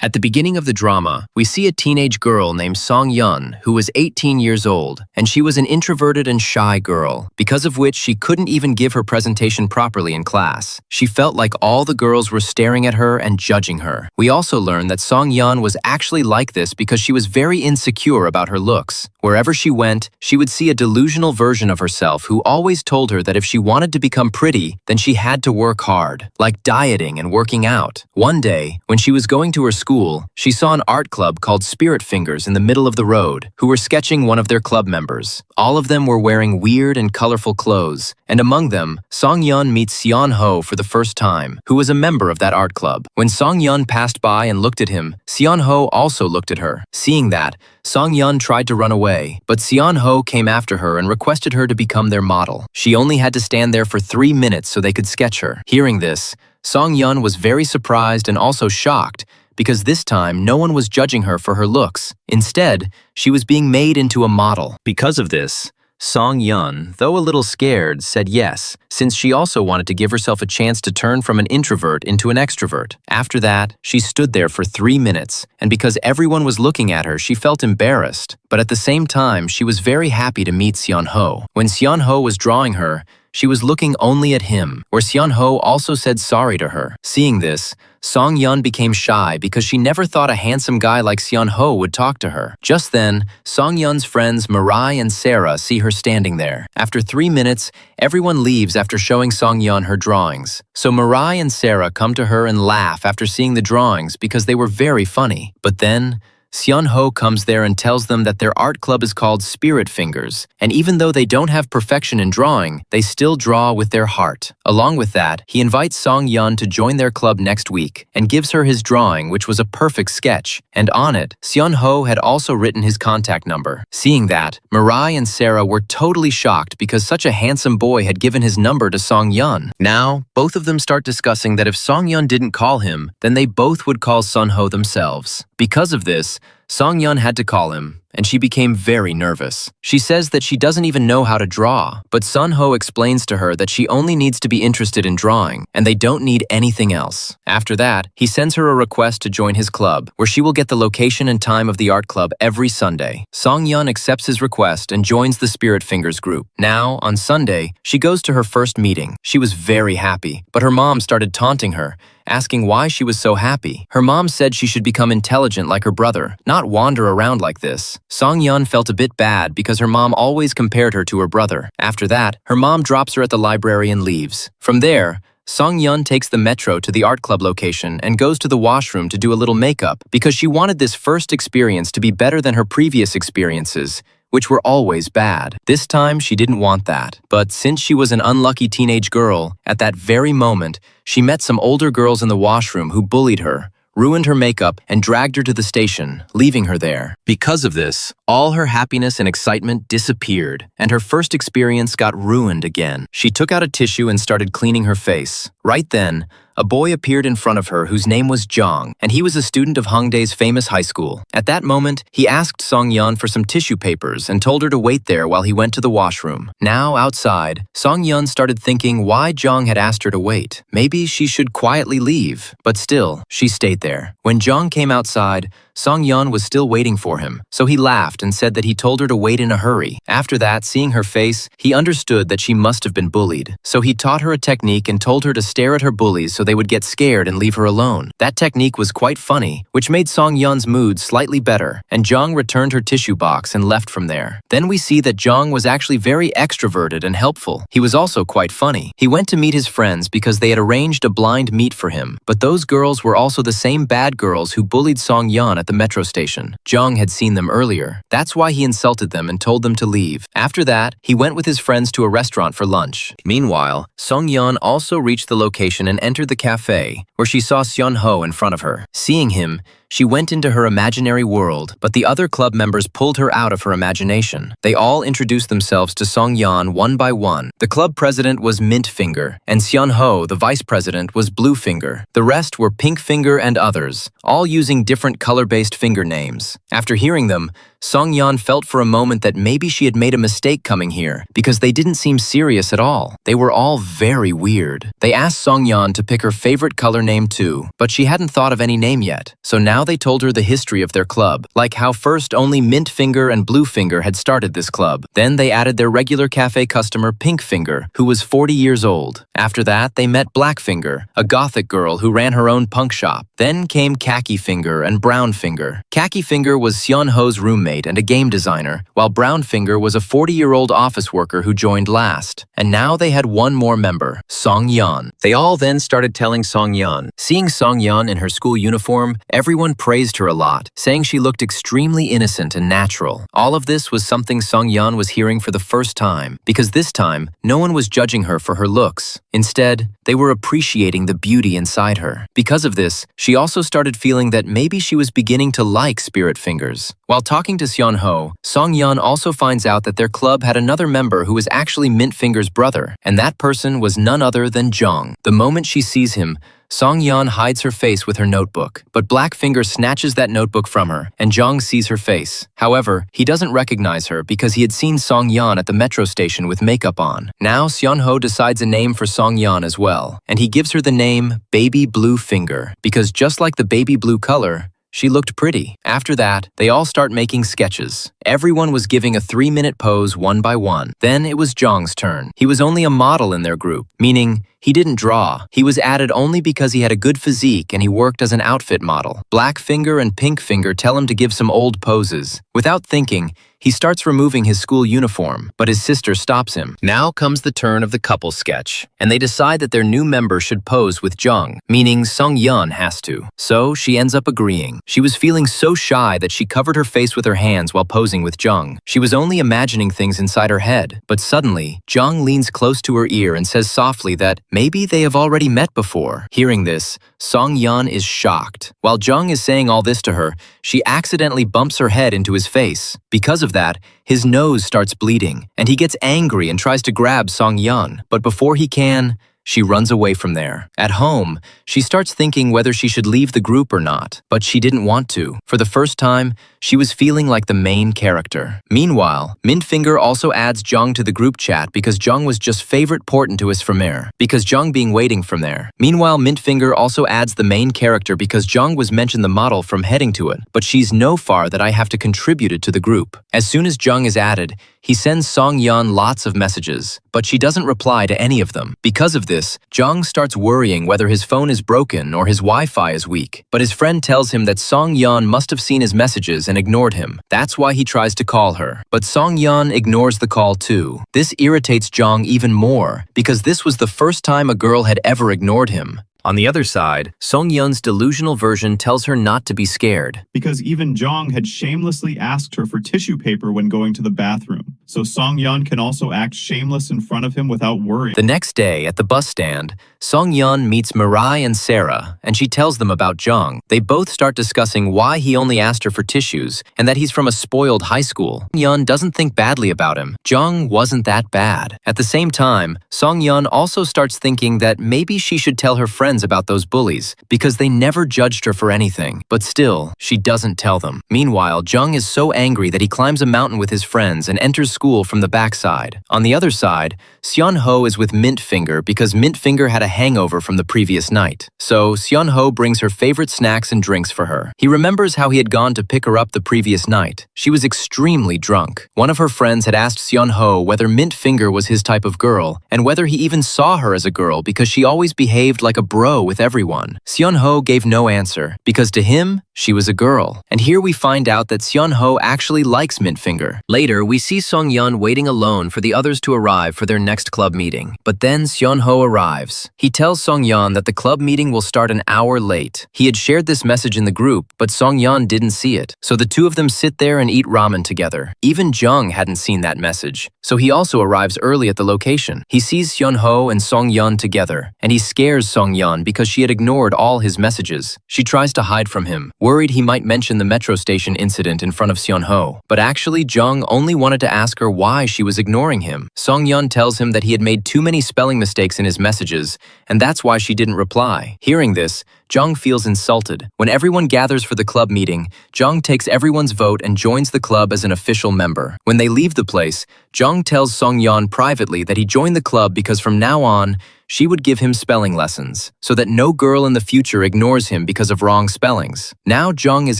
At the beginning of the drama, we see a teenage girl named Song-yeon who was 18 years old, and she was an introverted and shy girl, because of which she couldn't even give her presentation properly in class. She felt like all the girls were staring at her and judging her. We also learn that Song-yeon was actually like this because she was very insecure about her looks. Wherever she went, she would see a delusional version of herself who always told her that if she wanted to become pretty, then she had to work hard, like dieting and working out. One day, when she was going to her school, she saw an art club called Spirit Fingers in the middle of the road, who were sketching one of their club members. All of them were wearing weird and colorful clothes, and among them, Song-yeon meets Seon-ho for the first time, who was a member of that art club. When Song-yeon passed by and looked at him, Seon-ho also looked at her. Seeing that, Song-yeon tried to run away, but Seon-ho came after her and requested her to become their model. She only had to stand there for 3 minutes so they could sketch her. Hearing this, Song-yeon was very surprised and also shocked, because this time no one was judging her for her looks. Instead, she was being made into a model. Because of this, Song-yeon, though a little scared, said yes, since she also wanted to give herself a chance to turn from an introvert into an extrovert. After that, she stood there for 3 minutes, and because everyone was looking at her, she felt embarrassed. But at the same time, she was very happy to meet Seon-ho. When Seon-ho was drawing her, she was looking only at him, where Seon-ho also said sorry to her. Seeing this, Song-yeon became shy because she never thought a handsome guy like Seon-ho would talk to her. Just then, Song-yeon's friends Mirai and Sarah see her standing there. After 3 minutes, everyone leaves after showing Song-yeon her drawings. So Mirai and Sarah come to her and laugh after seeing the drawings because they were very funny. But then, Seon-ho comes there and tells them that their art club is called Spirit Fingers, and even though they don't have perfection in drawing, they still draw with their heart. Along with that, he invites Song-yeon to join their club next week and gives her his drawing, which was a perfect sketch, and on it, Seon-ho had also written his contact number. Seeing that, Mirai and Sarah were totally shocked because such a handsome boy had given his number to Song-yeon. Now, both of them start discussing that if Song-yeon didn't call him, then they both would call Sun-ho themselves. Because of this, Song-yeon had to call him, and she became very nervous. She says that she doesn't even know how to draw, but Sun-ho explains to her that she only needs to be interested in drawing, and they don't need anything else. After that, he sends her a request to join his club, where she will get the location and time of the art club every Sunday. Song-yeon accepts his request and joins the Spirit Fingers group. Now, on Sunday, she goes to her first meeting. She was very happy, but her mom started taunting her, asking why she was so happy. Her mom said she should become intelligent like her brother, not wander around like this. Song-yeon felt a bit bad because her mom always compared her to her brother. After that, her mom drops her at the library and leaves. From there, Song-yeon takes the metro to the art club location and goes to the washroom to do a little makeup because she wanted this first experience to be better than her previous experiences, which were always bad. This time, she didn't want that. But since she was an unlucky teenage girl, at that very moment, she met some older girls in the washroom who bullied her, ruined her makeup, and dragged her to the station, leaving her there. Because of this, all her happiness and excitement disappeared, and her first experience got ruined again. She took out a tissue and started cleaning her face. Right then, a boy appeared in front of her whose name was Jang, and he was a student of Hongdae's famous high school. At that moment, he asked Song-yeon for some tissue papers and told her to wait there while he went to the washroom. Now, outside, Song-yeon started thinking why Jang had asked her to wait. Maybe she should quietly leave, but still, she stayed there. When Jang came outside, Song-yeon was still waiting for him, so he laughed and said that he told her to wait in a hurry. After that, seeing her face, he understood that she must have been bullied. So he taught her a technique and told her to stare at her bullies so they would get scared and leave her alone. That technique was quite funny, which made Song-yeon's mood slightly better, and Jang returned her tissue box and left from there. Then we see that Jang was actually very extroverted and helpful. He was also quite funny. He went to meet his friends because they had arranged a blind meet for him, but those girls were also the same bad girls who bullied Song-yeon at the metro station. Jang had seen them earlier. That's why he insulted them and told them to leave. After that, he went with his friends to a restaurant for lunch. Meanwhile, Song-yeon also reached the location and entered the cafe, where she saw Seon-ho in front of her. Seeing him, she went into her imaginary world, but the other club members pulled her out of her imagination. They all introduced themselves to Song-yeon one by one. The club president was Mint Finger, and Seon-ho, the vice president, was Blue Finger. The rest were Pink Finger and others, all using different color-based finger names. After hearing them, Song-yeon felt for a moment that maybe she had made a mistake coming here, because they didn't seem serious at all. They were all very weird. They asked Song-yeon to pick her favorite color name too, but she hadn't thought of any name yet. So now Now they told her the history of their club, like how first only Mint Finger and Blue Finger had started this club. Then they added their regular cafe customer Pink Finger, who was 40 years old. After that, they met Black Finger, a gothic girl who ran her own punk shop. Then came Khaki Finger and Brown Finger. Khaki Finger was Seon-ho's roommate and a game designer, while Brown Finger was a 40-year-old office worker who joined last. And now they had one more member, Song-yeon. They all then started telling Song-yeon. Seeing Song-yeon in her school uniform, everyone praised her a lot, saying she looked extremely innocent and natural. All of this was something Song-yeon was hearing for the first time, because this time, no one was judging her for her looks. Instead, they were appreciating the beauty inside her. Because of this, she also started feeling that maybe she was beginning to like Spirit Fingers. While talking to Seon-ho, Song-yeon also finds out that their club had another member who was actually Mint Finger's brother, and that person was none other than Jang. The moment she sees him, Song-yeon hides her face with her notebook, but Black Finger snatches that notebook from her, and Jang sees her face. However, he doesn't recognize her because he had seen Song-yeon at the metro station with makeup on. Now, Seon-ho decides a name for Song-yeon as well, and he gives her the name Baby Blue Finger, because just like the baby blue color, she looked pretty. After that, they all start making sketches. Everyone was giving a 3-minute pose one by one. Then it was Jang's turn. He was only a model in their group, meaning he didn't draw. He was added only because he had a good physique and he worked as an outfit model. Black Finger and Pink Finger tell him to give some old poses. Without thinking, he starts removing his school uniform, but his sister stops him. Now comes the turn of the couple sketch, and they decide that their new member should pose with Jang, meaning Song-yeon has to. So she ends up agreeing. She was feeling so shy that she covered her face with her hands while posing with Jang. She was only imagining things inside her head, but suddenly, Jang leans close to her ear and says softly that maybe they have already met before. Hearing this, Song-yeon is shocked. While Jang is saying all this to her, she accidentally bumps her head into his face. Because of that, his nose starts bleeding, and he gets angry and tries to grab Song-yeon, but before he can, she runs away from there. At home, she starts thinking whether she should leave the group or not, but she didn't want to. For the first time, she was feeling like the main character. Meanwhile, Mint Finger also adds Jang to the group chat because Jang was just favorite portent to us from there, because Jang being waiting from there. Meanwhile, Mint Finger also adds the main character because Jang was mentioned the model from heading to it, but she's no far that I have to contribute it to the group. As soon as Jang is added, he sends Song-yeon lots of messages, but she doesn't reply to any of them. Because of this, Jang starts worrying whether his phone is broken or his Wi-Fi is weak, but his friend tells him that Song-yeon must have seen his messages and ignored him. That's why he tries to call her, but Song-yeon ignores the call too. This irritates Jang even more, because this was the first time a girl had ever ignored him. On the other side, Song-yeon's delusional version tells her not to be scared. Because even Jang had shamelessly asked her for tissue paper when going to the bathroom, so Song-yeon can also act shameless in front of him without worrying. The next day, at the bus stand, Song-yeon meets Mirai and Sarah, and she tells them about Jang. They both start discussing why he only asked her for tissues, and that he's from a spoiled high school. Song-yeon doesn't think badly about him. Jang wasn't that bad. At the same time, Song-yeon also starts thinking that maybe she should tell her friends about those bullies, because they never judged her for anything. But still, she doesn't tell them. Meanwhile, Jang is so angry that he climbs a mountain with his friends and enters school from the backside. On the other side, Seon-ho is with Mint Finger because Mint Finger had a hangover from the previous night. So, Seon-ho brings her favorite snacks and drinks for her. He remembers how he had gone to pick her up the previous night. She was extremely drunk. One of her friends had asked Seon-ho whether Mint Finger was his type of girl, and whether he even saw her as a girl because she always behaved like a bro with everyone. Seon-ho gave no answer, because to him, she was a girl. And here we find out that Seon-ho actually likes Mint Finger. Later, we see Song-yeon waiting alone for the others to arrive for their next club meeting. But then Seon-ho arrives. He tells Song-yeon that the club meeting will start an hour late. He had shared this message in the group, but Song-yeon didn't see it. So the two of them sit there and eat ramen together. Even Jung hadn't seen that message, so he also arrives early at the location. He sees Seon-ho and Song-yeon together, and he scares Song-yeon because she had ignored all his messages. She tries to hide from him, worried he might mention the metro station incident in front of Seon-ho. But actually, Jung only wanted to ask her why she was ignoring him. Song-yeon tells him that he had made too many spelling mistakes in his messages, and that's why she didn't reply. Hearing this, Jang feels insulted. When everyone gathers for the club meeting, Jang takes everyone's vote and joins the club as an official member. When they leave the place, Jang tells Song-yeon privately that he joined the club because from now on, she would give him spelling lessons, so that no girl in the future ignores him because of wrong spellings. Now Jang is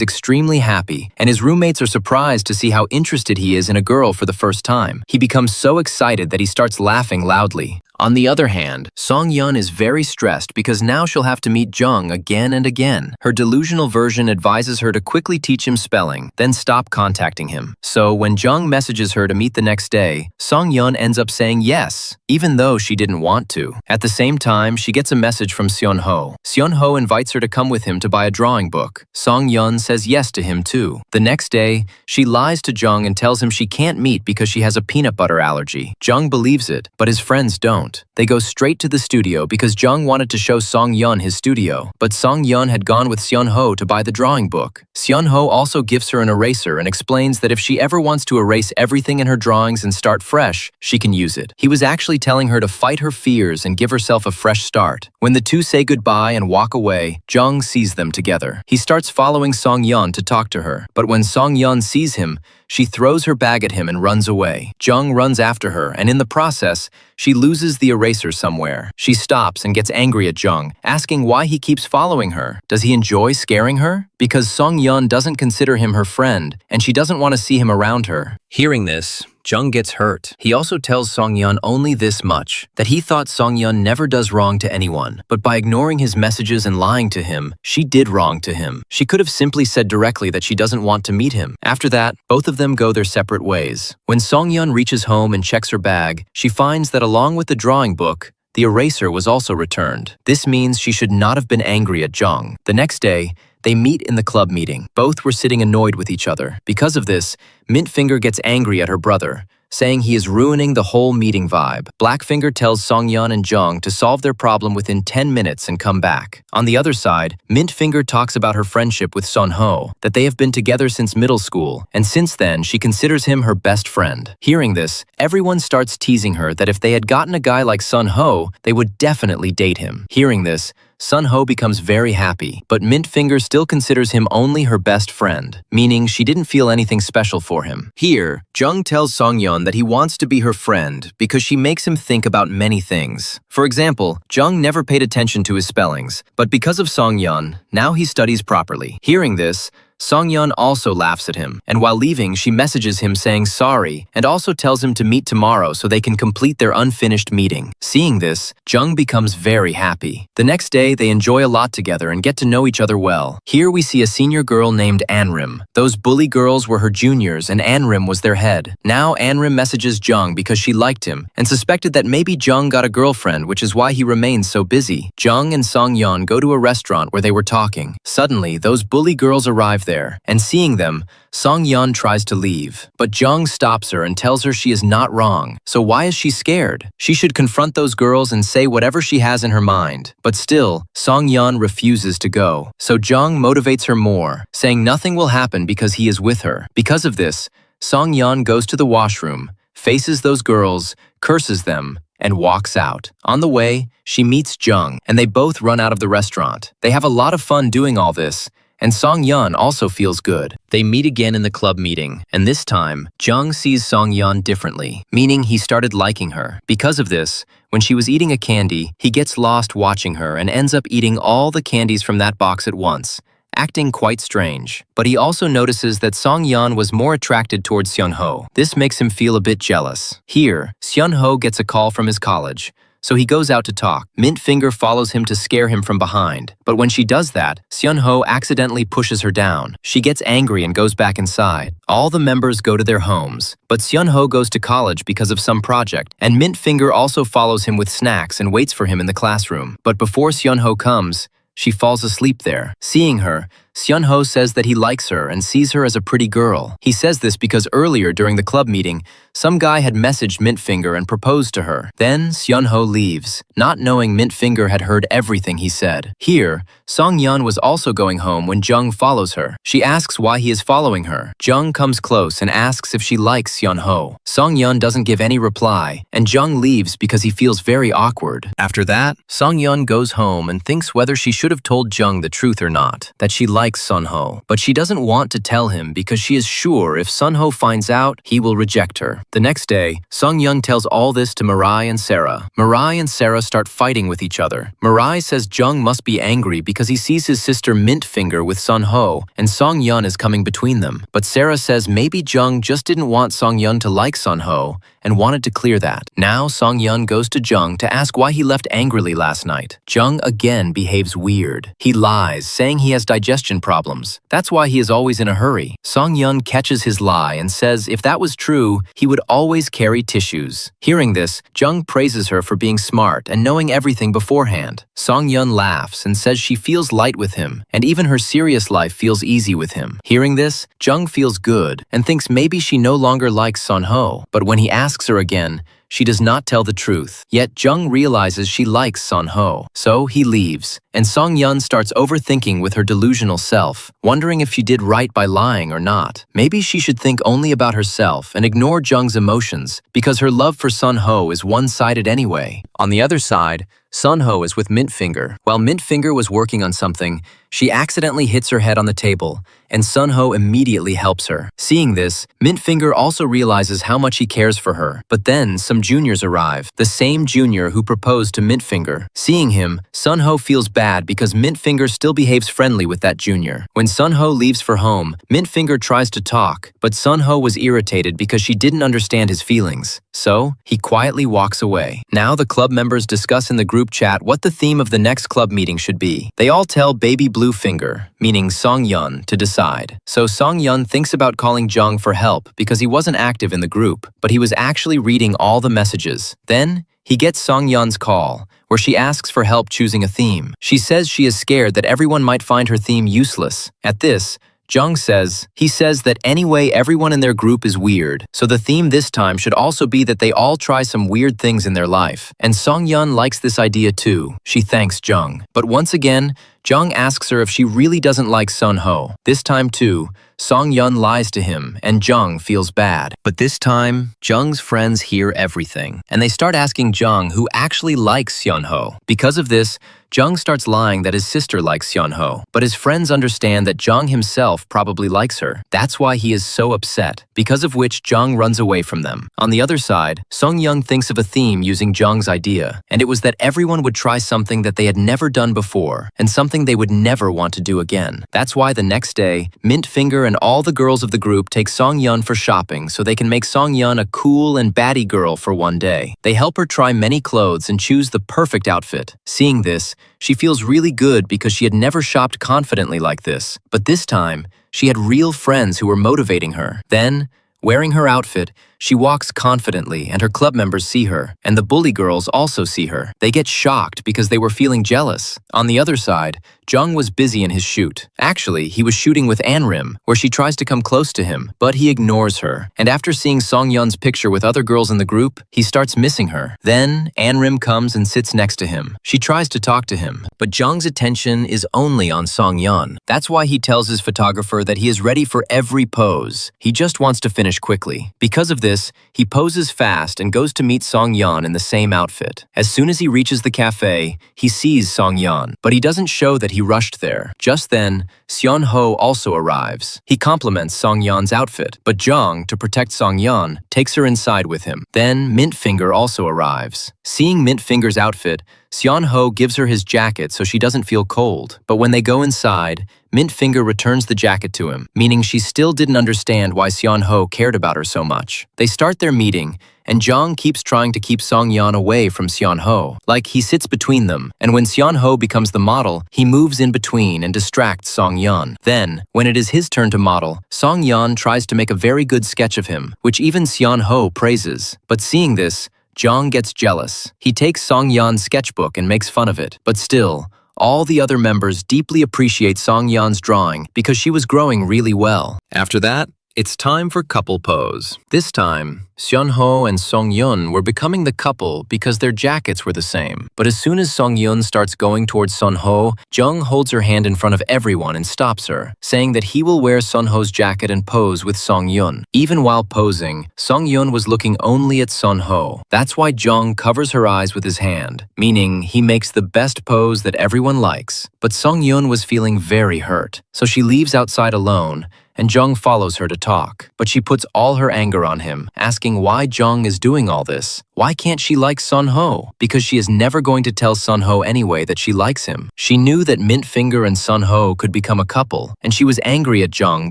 extremely happy, and his roommates are surprised to see how interested he is in a girl for the first time. He becomes so excited that he starts laughing loudly. On the other hand, Song-yeon is very stressed because now she'll have to meet Jung again and again. Her delusional version advises her to quickly teach him spelling, then stop contacting him. So when Jung messages her to meet the next day, Song-yeon ends up saying yes, even though she didn't want to. At the same time, she gets a message from Seon-ho. Seon-ho invites her to come with him to buy a drawing book. Song-yeon says yes to him too. The next day, she lies to Jung and tells him she can't meet because she has a peanut butter allergy. Jung believes it, but his friends don't. They go straight to the studio because Jung wanted to show Song-yeon his studio, but Song-yeon had gone with Seon-ho to buy the drawing book. Seon-ho also gives her an eraser and explains that if she ever wants to erase everything in her drawings and start fresh, she can use it. He was actually telling her to fight her fears and give herself a fresh start. When the two say goodbye and walk away, Jung sees them together. He starts following Song-yeon to talk to her, but when Song-yeon sees him, she throws her bag at him and runs away. Jung runs after her, and in the process, she loses the eraser somewhere. She stops and gets angry at Jung, asking why he keeps following her. Does he enjoy scaring her? Because Song-yeon doesn't consider him her friend, and she doesn't want to see him around her. Hearing this, Jung gets hurt. He also tells Song-yeon only this much, that he thought Song-yeon never does wrong to anyone, but by ignoring his messages and lying to him, she did wrong to him. She could have simply said directly that she doesn't want to meet him. After that, both of them go their separate ways. When Song-yeon reaches home and checks her bag, she finds that along with the drawing book, the eraser was also returned. This means she should not have been angry at Jung. The next day, they meet in the club meeting. Both were sitting annoyed with each other. Because of this, Mintfinger gets angry at her brother, saying he is ruining the whole meeting vibe. Blackfinger tells Song-yeon and Jung to solve their problem within 10 minutes and come back. On the other side, Mintfinger talks about her friendship with Seon-ho, that they have been together since middle school, and since then she considers him her best friend. Hearing this, everyone starts teasing her that if they had gotten a guy like Seon-ho, they would definitely date him. Hearing this, Seon-ho becomes very happy, but Mintfinger still considers him only her best friend, meaning she didn't feel anything special for him. Here, Jung tells Song-yeon that he wants to be her friend because she makes him think about many things. For example, Jung never paid attention to his spellings, but because of Song-yeon, now he studies properly. Hearing this, Song-yeon also laughs at him, and while leaving, she messages him saying sorry and also tells him to meet tomorrow so they can complete their unfinished meeting. Seeing this, Jung becomes very happy. The next day, they enjoy a lot together and get to know each other well. Here we see a senior girl named Anrim. Those bully girls were her juniors and Anrim was their head. Now Anrim messages Jung because she liked him and suspected that maybe Jung got a girlfriend, which is why he remains so busy. Jung and Song-yeon go to a restaurant where they were talking. Suddenly, those bully girls arrive there, and seeing them, Song-yeon tries to leave. But Jung stops her and tells her she is not wrong, so why is she scared? She should confront those girls and say whatever she has in her mind. But still, Song-yeon refuses to go, so Jung motivates her more, saying nothing will happen because he is with her. Because of this, Song-yeon goes to the washroom, faces those girls, curses them, and walks out. On the way, she meets Jung, and they both run out of the restaurant. They have a lot of fun doing all this, and Song-yeon also feels good. They meet again in the club meeting, and this time, Jung sees Song-yeon differently, meaning he started liking her. Because of this, when she was eating a candy, he gets lost watching her and ends up eating all the candies from that box at once, acting quite strange. But he also notices that Song-yeon was more attracted towards Seon-ho. This makes him feel a bit jealous. Here, Seon-ho gets a call from his college, so he goes out to talk. Mintfinger follows him to scare him from behind. But when she does that, Seon-ho accidentally pushes her down. She gets angry and goes back inside. All the members go to their homes, but Seon-ho goes to college because of some project, and Mintfinger also follows him with snacks and waits for him in the classroom. But before Seon-ho comes, she falls asleep there. Seeing her, Seon-ho says that he likes her and sees her as a pretty girl. He says this because earlier during the club meeting, Some guy had messaged Mintfinger and proposed to her. Then Seon-ho leaves, not knowing Mintfinger had heard everything he said. Here, Song-yeon was also going home when Jung follows her. She asks why he is following her. Jung comes close and asks if she likes Seon-ho. Song-yeon doesn't give any reply, and Jung leaves because he feels very awkward. After that, Song-yeon goes home and thinks whether she should have told Jung the truth or not, that she likes Sun-ho. But she doesn't want to tell him because she is sure if Sun-ho finds out, he will reject her. The next day, Song-yeon tells all this to Mirai and Sarah. Mirai and Sarah start fighting with each other. Mirai says Jung must be angry because he sees his sister Mintfinger with Sun-ho, and Song-yeon is coming between them. But Sarah says maybe Jung just didn't want Song-yeon to like Sun-ho and wanted to clear that. Now Song-yeon goes to Jung to ask why he left angrily last night. Jung again behaves weird. He lies, saying he has digestion problems. That's why he is always in a hurry. Song-yeon catches his lie and says if that was true, he would always carry tissues. Hearing this, Jung praises her for being smart and knowing everything beforehand. Song-yeon laughs and says she feels light with him, and even her serious life feels easy with him. Hearing this, Jung feels good and thinks maybe she no longer likes Sun-ho, but when he asks her again, she does not tell the truth. Yet Jung realizes she likes Sun-ho, so he leaves, and Song-yeon starts overthinking with her delusional self, wondering if she did right by lying or not. Maybe she should think only about herself and ignore Jung's emotions, because her love for Sun-ho is one-sided anyway. On the other side, Sun-ho is with Mintfinger. While Mintfinger was working on something, she accidentally hits her head on the table, and Sun-ho immediately helps her. Seeing this, Mintfinger also realizes how much he cares for her. But then some juniors arrive, the same junior who proposed to Mintfinger. Seeing him, Sun-ho feels bad because Mintfinger still behaves friendly with that junior. When Sun-ho leaves for home, Mintfinger tries to talk, but Sun-ho was irritated because she didn't understand his feelings. So, he quietly walks away. Now the club members discuss in the group chat what the theme of the next club meeting should be. They all tell Baby Blue Finger, meaning Song-yeon, to decide. So Song-yeon thinks about calling Jung for help because he wasn't active in the group, but he was actually reading all the messages. Then, he gets Song-yeon's call, where she asks for help choosing a theme. She says she is scared that everyone might find her theme useless. At this, Jung says that anyway everyone in their group is weird, so the theme this time should also be that they all try some weird things in their life. And Song-yeon likes this idea too. She thanks Jung. But once again, Jung asks her if she really doesn't like Sun-ho. This time too, Song-yeon lies to him, and Jung feels bad. But this time, Jung's friends hear everything, and they start asking Jung who actually likes Seon-ho. Because of this, Jung starts lying that his sister likes Seon-ho, but his friends understand that Jung himself probably likes her. That's why he is so upset, because of which Jung runs away from them. On the other side, Song-yeon thinks of a theme using Jung's idea, and it was that everyone would try something that they had never done before, and something they would never want to do again. That's why the next day, Mintfinger and all the girls of the group take Song-yeon for shopping so they can make Song-yeon a cool and baddie girl for one day. They help her try many clothes and choose the perfect outfit. Seeing this, she feels really good because she had never shopped confidently like this. But this time, she had real friends who were motivating her. Then, wearing her outfit, she walks confidently and her club members see her, and the bully girls also see her. They get shocked because they were feeling jealous. On the other side, Jung was busy in his shoot. Actually, he was shooting with Anrim, where she tries to come close to him, but he ignores her. And after seeing Song-yeon's picture with other girls in the group, he starts missing her. Then, Anrim comes and sits next to him. She tries to talk to him, but Jung's attention is only on Song-yeon. That's why he tells his photographer that he is ready for every pose. He just wants to finish quickly. Because of this, he poses fast and goes to meet Song-yeon in the same outfit. As soon as he reaches the cafe, he sees Song-yeon, but he doesn't show that he rushed there. Just then, Seon-ho also arrives. He compliments Song-yeon's outfit, but Jung, to protect Song-yeon, takes her inside with him. Then, Mintfinger also arrives. Seeing Mintfinger's outfit, Seon-ho gives her his jacket so she doesn't feel cold. But when they go inside, Mintfinger returns the jacket to him, meaning she still didn't understand why Seon-ho cared about her so much. They start their meeting, and Jang keeps trying to keep Song-yeon away from Seon-ho. Like, he sits between them, and when Seon-ho becomes the model, he moves in between and distracts Song-yeon. Then, when it is his turn to model, Song-yeon tries to make a very good sketch of him, which even Seon-ho praises. But seeing this, Jang gets jealous. He takes Song-yeon's sketchbook and makes fun of it. But still, all the other members deeply appreciate Song-yeon's drawing because she was growing really well. After that, It's time for couple pose. This time, Seon-ho and Song-yeon were becoming the couple because their jackets were the same. But as soon as Song-yeon starts going towards Seon-ho, Jang holds her hand in front of everyone and stops her, saying that he will wear Seon-ho's jacket and pose with Song-yeon. Even while posing, Song-yeon was looking only at Seon-ho. That's why Jang covers her eyes with his hand, meaning he makes the best pose that everyone likes. But Song-yeon was feeling very hurt, so she leaves outside alone, and Jang follows her to talk. But she puts all her anger on him, asking why Jang is doing all this. Why can't she like Seon-ho? Because she is never going to tell Seon-ho anyway that she likes him. She knew that Mint Finger and Seon-ho could become a couple, and she was angry at Jang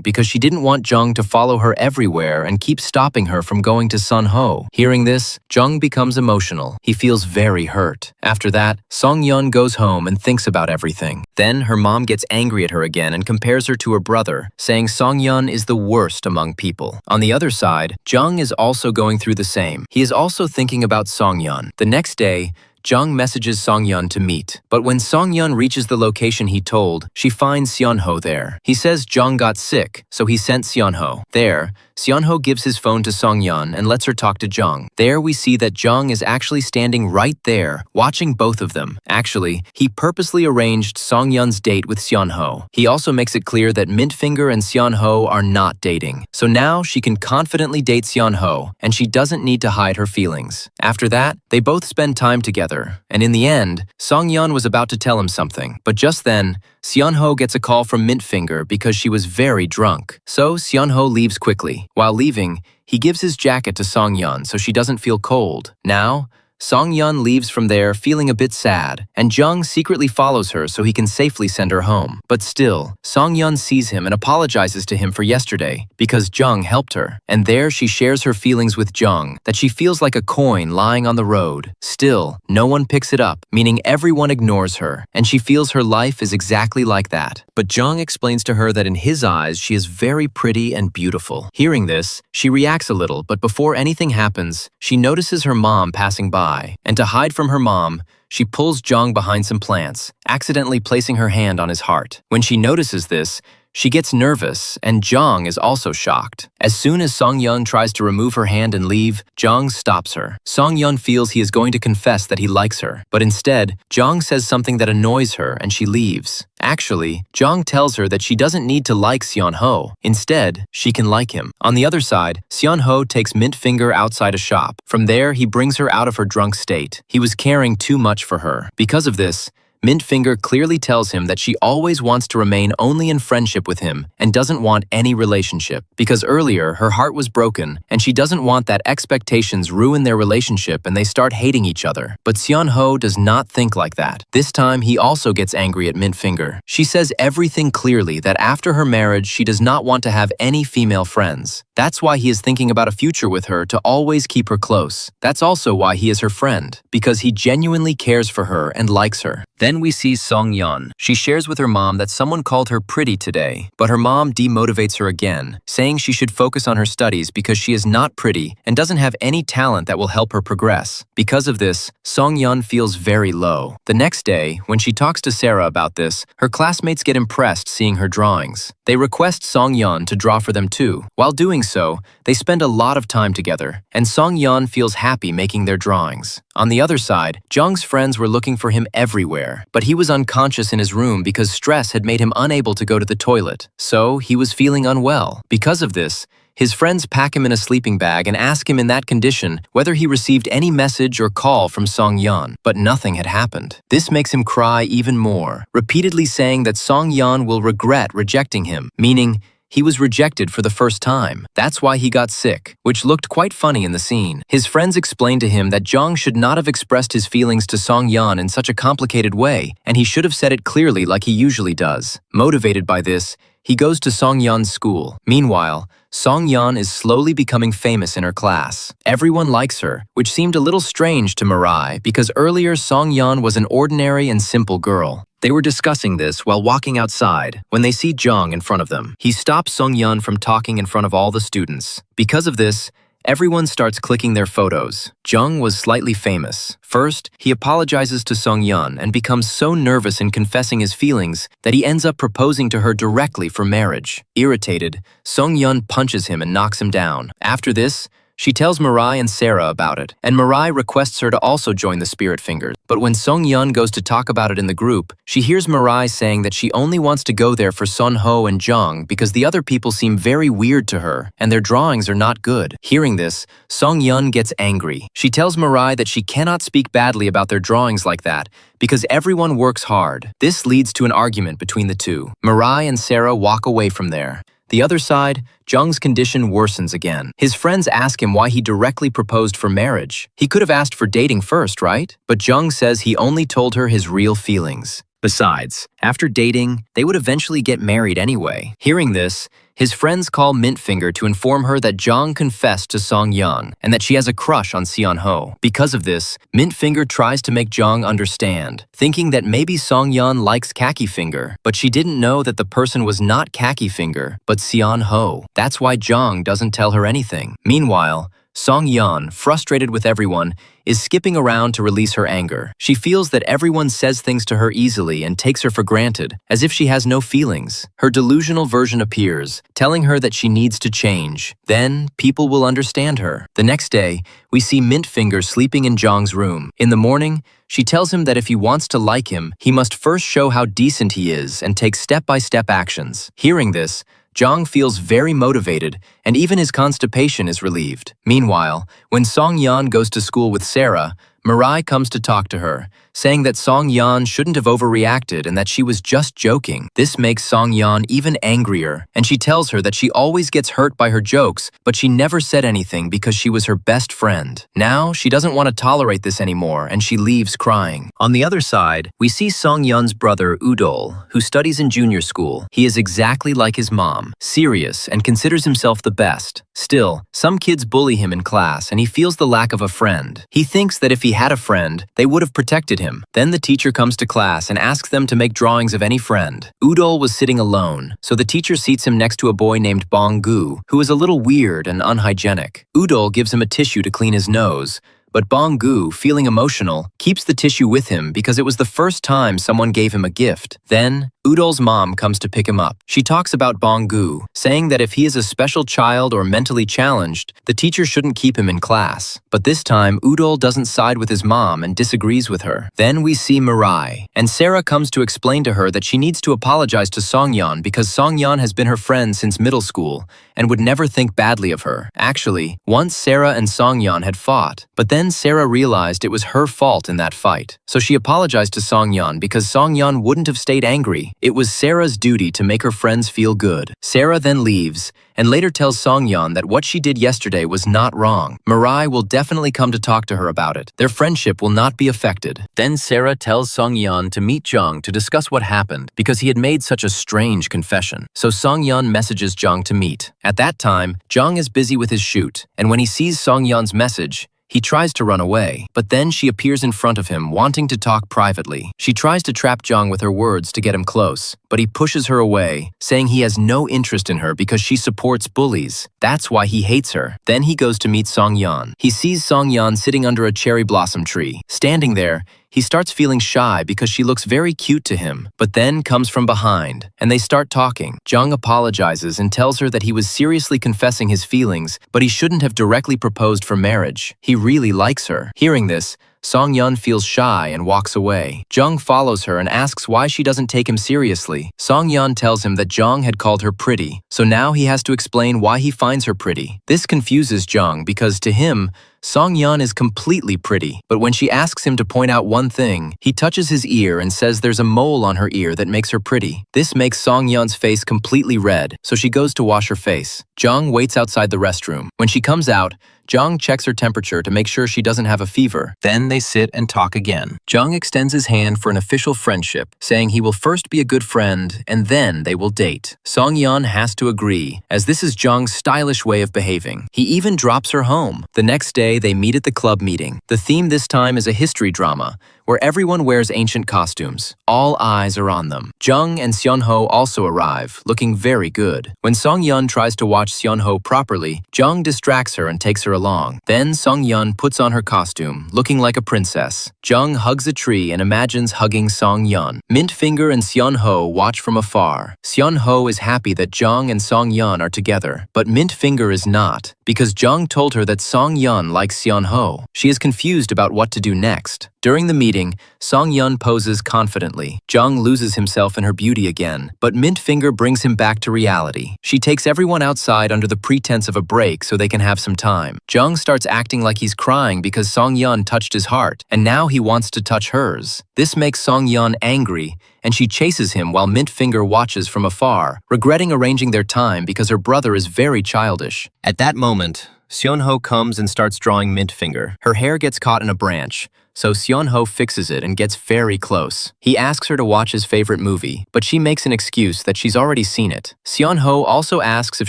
because she didn't want Jang to follow her everywhere and keep stopping her from going to Seon-ho. Hearing this, Jang becomes emotional. He feels very hurt. After that, Song-yeon goes home and thinks about everything. Then her mom gets angry at her again and compares her to her brother, saying Song-yeon is the worst among people. On the other side, Jang is also going through the same. He is also thinking about Song-yeon. The next day, Jang messages Song-yeon to meet, but when Song-yeon reaches the location he told, she finds Seon-ho there. He says Jang got sick, so he sent Seon-ho. There, Seon-ho gives his phone to Song-yeon and lets her talk to Jang. There we see that Jang is actually standing right there, watching both of them. Actually, he purposely arranged Song-yeon's date with Seon-ho. He also makes it clear that Mint Finger and Seon-ho are not dating. So now she can confidently date Seon-ho, and she doesn't need to hide her feelings. After that, they both spend time together. And in the end, Song-yeon was about to tell him something, but just then, Seon-ho gets a call from Mint Finger because she was very drunk. So Seon-ho leaves quickly. While leaving, he gives his jacket to Song-yeon so she doesn't feel cold. Now, Song-yeon leaves from there feeling a bit sad, and Jang secretly follows her so he can safely send her home. But still, Song-yeon sees him and apologizes to him for yesterday because Jang helped her. And there she shares her feelings with Jang, that she feels like a coin lying on the road. Still, no one picks it up, meaning everyone ignores her, and she feels her life is exactly like that. But Jang explains to her that in his eyes she is very pretty and beautiful. Hearing this, she reacts a little, but before anything happens, she notices her mom passing by. And to hide from her mom, she pulls Jang behind some plants, accidentally placing her hand on his heart. When she notices this, she gets nervous, and Jang is also shocked. As soon as Song-yeon tries to remove her hand and leave, Jang stops her. Song-yeon feels he is going to confess that he likes her, but instead, Jang says something that annoys her and she leaves. Actually, Jang tells her that she doesn't need to like Seon-ho. Instead, she can like him. On the other side, Seon-ho takes Mint Finger outside a shop. From there, he brings her out of her drunk state. He was caring too much for her. Because of this, Mint Finger clearly tells him that she always wants to remain only in friendship with him and doesn't want any relationship, because earlier her heart was broken and she doesn't want that expectations ruin their relationship and they start hating each other. But Seon-ho does not think like that. This time he also gets angry at Mint Finger. She says everything clearly that after her marriage she does not want to have any female friends. That's why he is thinking about a future with her to always keep her close. That's also why he is her friend, because he genuinely cares for her and likes her. Then we see Song-yeon. She shares with her mom that someone called her pretty today, but her mom demotivates her again, saying she should focus on her studies because she is not pretty and doesn't have any talent that will help her progress. Because of this, Song-yeon feels very low. The next day, when she talks to Sarah about this, her classmates get impressed seeing her drawings. They request Song-yeon to draw for them too. While doing so, they spend a lot of time together, and Song-yeon feels happy making their drawings. On the other side, Jung's friends were looking for him everywhere, but he was unconscious in his room because stress had made him unable to go to the toilet, so he was feeling unwell. Because of this, his friends pack him in a sleeping bag and ask him in that condition whether he received any message or call from Song-yeon, but nothing had happened. This makes him cry even more, repeatedly saying that Song-yeon will regret rejecting him, meaning he was rejected for the first time. That's why he got sick, which looked quite funny in the scene. His friends explained to him that Jang should not have expressed his feelings to Song-yeon in such a complicated way, and he should have said it clearly like he usually does. Motivated by this, he goes to Song-yeon's school. Meanwhile, Song-yeon is slowly becoming famous in her class. Everyone likes her, which seemed a little strange to Mirai because earlier Song-yeon was an ordinary and simple girl. They were discussing this while walking outside when they see Jang in front of them. He stops Song-yeon from talking in front of all the students. Because of this, Everyone starts clicking their photos. Jang was slightly famous. First, he apologizes to Song-yeon and becomes so nervous in confessing his feelings that he ends up proposing to her directly for marriage. Irritated, Song-yeon punches him and knocks him down. After this, she tells Mirai and Sarah about it, and Mirai requests her to also join the Spirit Fingers. But when Song-yeon goes to talk about it in the group, she hears Mirai saying that she only wants to go there for Sun-ho and Jang because the other people seem very weird to her, and their drawings are not good. Hearing this, Song-yeon gets angry. She tells Mirai that she cannot speak badly about their drawings like that, because everyone works hard. This leads to an argument between the two. Mirai and Sarah walk away from there. The other side, Jung's condition worsens again. His friends ask him why he directly proposed for marriage. He could have asked for dating first, right? But Jung says he only told her his real feelings. Besides, after dating, they would eventually get married anyway. Hearing this, his friends call Mintfinger to inform her that Jang confessed to Song-yeon and that she has a crush on Seon-ho. Because of this, Mintfinger tries to make Jang understand, thinking that maybe Song-yeon likes Khaki-finger, but she didn't know that the person was not Khaki-finger, but Seon-ho. That's why Jang doesn't tell her anything. Meanwhile, Song-yeon, frustrated with everyone, is skipping around to release her anger. She feels that everyone says things to her easily and takes her for granted, as if she has no feelings. Her delusional version appears, telling her that she needs to change. Then, people will understand her. The next day, we see Mintfinger sleeping in Jang's room. In the morning, she tells him that if he wants to like him, he must first show how decent he is and take step-by-step actions. Hearing this, Jang feels very motivated, and even his constipation is relieved. Meanwhile, when Song-yeon goes to school with Sarah, Mirai comes to talk to her, saying that Song-yeon shouldn't have overreacted and that she was just joking. This makes Song-yeon even angrier, and she tells her that she always gets hurt by her jokes, but she never said anything because she was her best friend. Now, she doesn't want to tolerate this anymore, and she leaves crying. On the other side, we see Song-yeon's brother Udol, who studies in junior school. He is exactly like his mom, serious and considers himself the best. Still, some kids bully him in class, and he feels the lack of a friend. He thinks that if he had a friend, they would have protected him. Then the teacher comes to class and asks them to make drawings of any friend. Udol was sitting alone, so the teacher seats him next to a boy named Bong-gu, who is a little weird and unhygienic. Udol gives him a tissue to clean his nose, but Bong-gu, feeling emotional, keeps the tissue with him because it was the first time someone gave him a gift. Then, Udol's mom comes to pick him up. She talks about Bong-gu, saying that if he is a special child or mentally challenged, the teacher shouldn't keep him in class. But this time, Udol doesn't side with his mom and disagrees with her. Then we see Mirai, and Sarah comes to explain to her that she needs to apologize to Song-yeon because Song-yeon has been her friend since middle school and would never think badly of her. Actually, once Sarah and Song-yeon had fought, but then Sarah realized it was her fault in that fight. So she apologized to Song-yeon because Song-yeon wouldn't have stayed angry. It was Sarah's duty to make her friends feel good. Sarah then leaves, and later tells Song-yeon that what she did yesterday was not wrong. Mirai will definitely come to talk to her about it. Their friendship will not be affected. Then Sarah tells Song-yeon to meet Jang to discuss what happened because he had made such a strange confession. So Song-yeon messages Jang to meet. At that time, Jang is busy with his shoot, and when he sees Song-yeon's message, he tries to run away, but then she appears in front of him, wanting to talk privately. She tries to trap Jang with her words to get him close, but he pushes her away, saying he has no interest in her because she supports bullies. That's why he hates her. Then he goes to meet Song-yeon. He sees Song-yeon sitting under a cherry blossom tree. Standing there, he starts feeling shy because she looks very cute to him, but then comes from behind, and they start talking. Jang apologizes and tells her that he was seriously confessing his feelings, but he shouldn't have directly proposed for marriage. He really likes her. Hearing this, Song-yeon feels shy and walks away. Jung follows her and asks why she doesn't take him seriously. Song-yeon tells him that Jung had called her pretty, so now he has to explain why he finds her pretty. This confuses Jung because to him, Song-yeon is completely pretty, but when she asks him to point out one thing, he touches his ear and says there's a mole on her ear that makes her pretty. This makes Song-yeon's face completely red, so she goes to wash her face. Jung waits outside the restroom. When she comes out, Jung checks her temperature to make sure she doesn't have a fever. Then they sit and talk again. Jung extends his hand for an official friendship, saying he will first be a good friend and then they will date. Song-yeon has to agree, as this is Jung's stylish way of behaving. He even drops her home. The next day, they meet at the club meeting. The theme this time is a history drama, where everyone wears ancient costumes. All eyes are on them. Jang and Seonho also arrive, looking very good. When Song-yeon tries to watch Seonho properly, Jang distracts her and takes her along. Then Song-yeon puts on her costume, looking like a princess. Jang hugs a tree and imagines hugging Song-yeon. Mint-finger and Seonho watch from afar. Seonho is happy that Jang and Song-yeon are together, but Mint-finger is not, because Jang told her that Song-yeon likes Seonho. She is confused about what to do next. During the meeting, Song-yeon poses confidently. Jang loses himself in her beauty again, but Mint-finger brings him back to reality. She takes everyone outside under the pretense of a break so they can have some time. Jang starts acting like he's crying because Song-yeon touched his heart, and now he wants to touch hers. This makes Song-yeon angry, and she chases him while Mint-finger watches from afar, regretting arranging their time because her brother is very childish. At that moment, Seonho comes and starts drawing Mint-finger. Her hair gets caught in a branch, so Seonho fixes it and gets very close. He asks her to watch his favorite movie, but she makes an excuse that she's already seen it. Seonho also asks if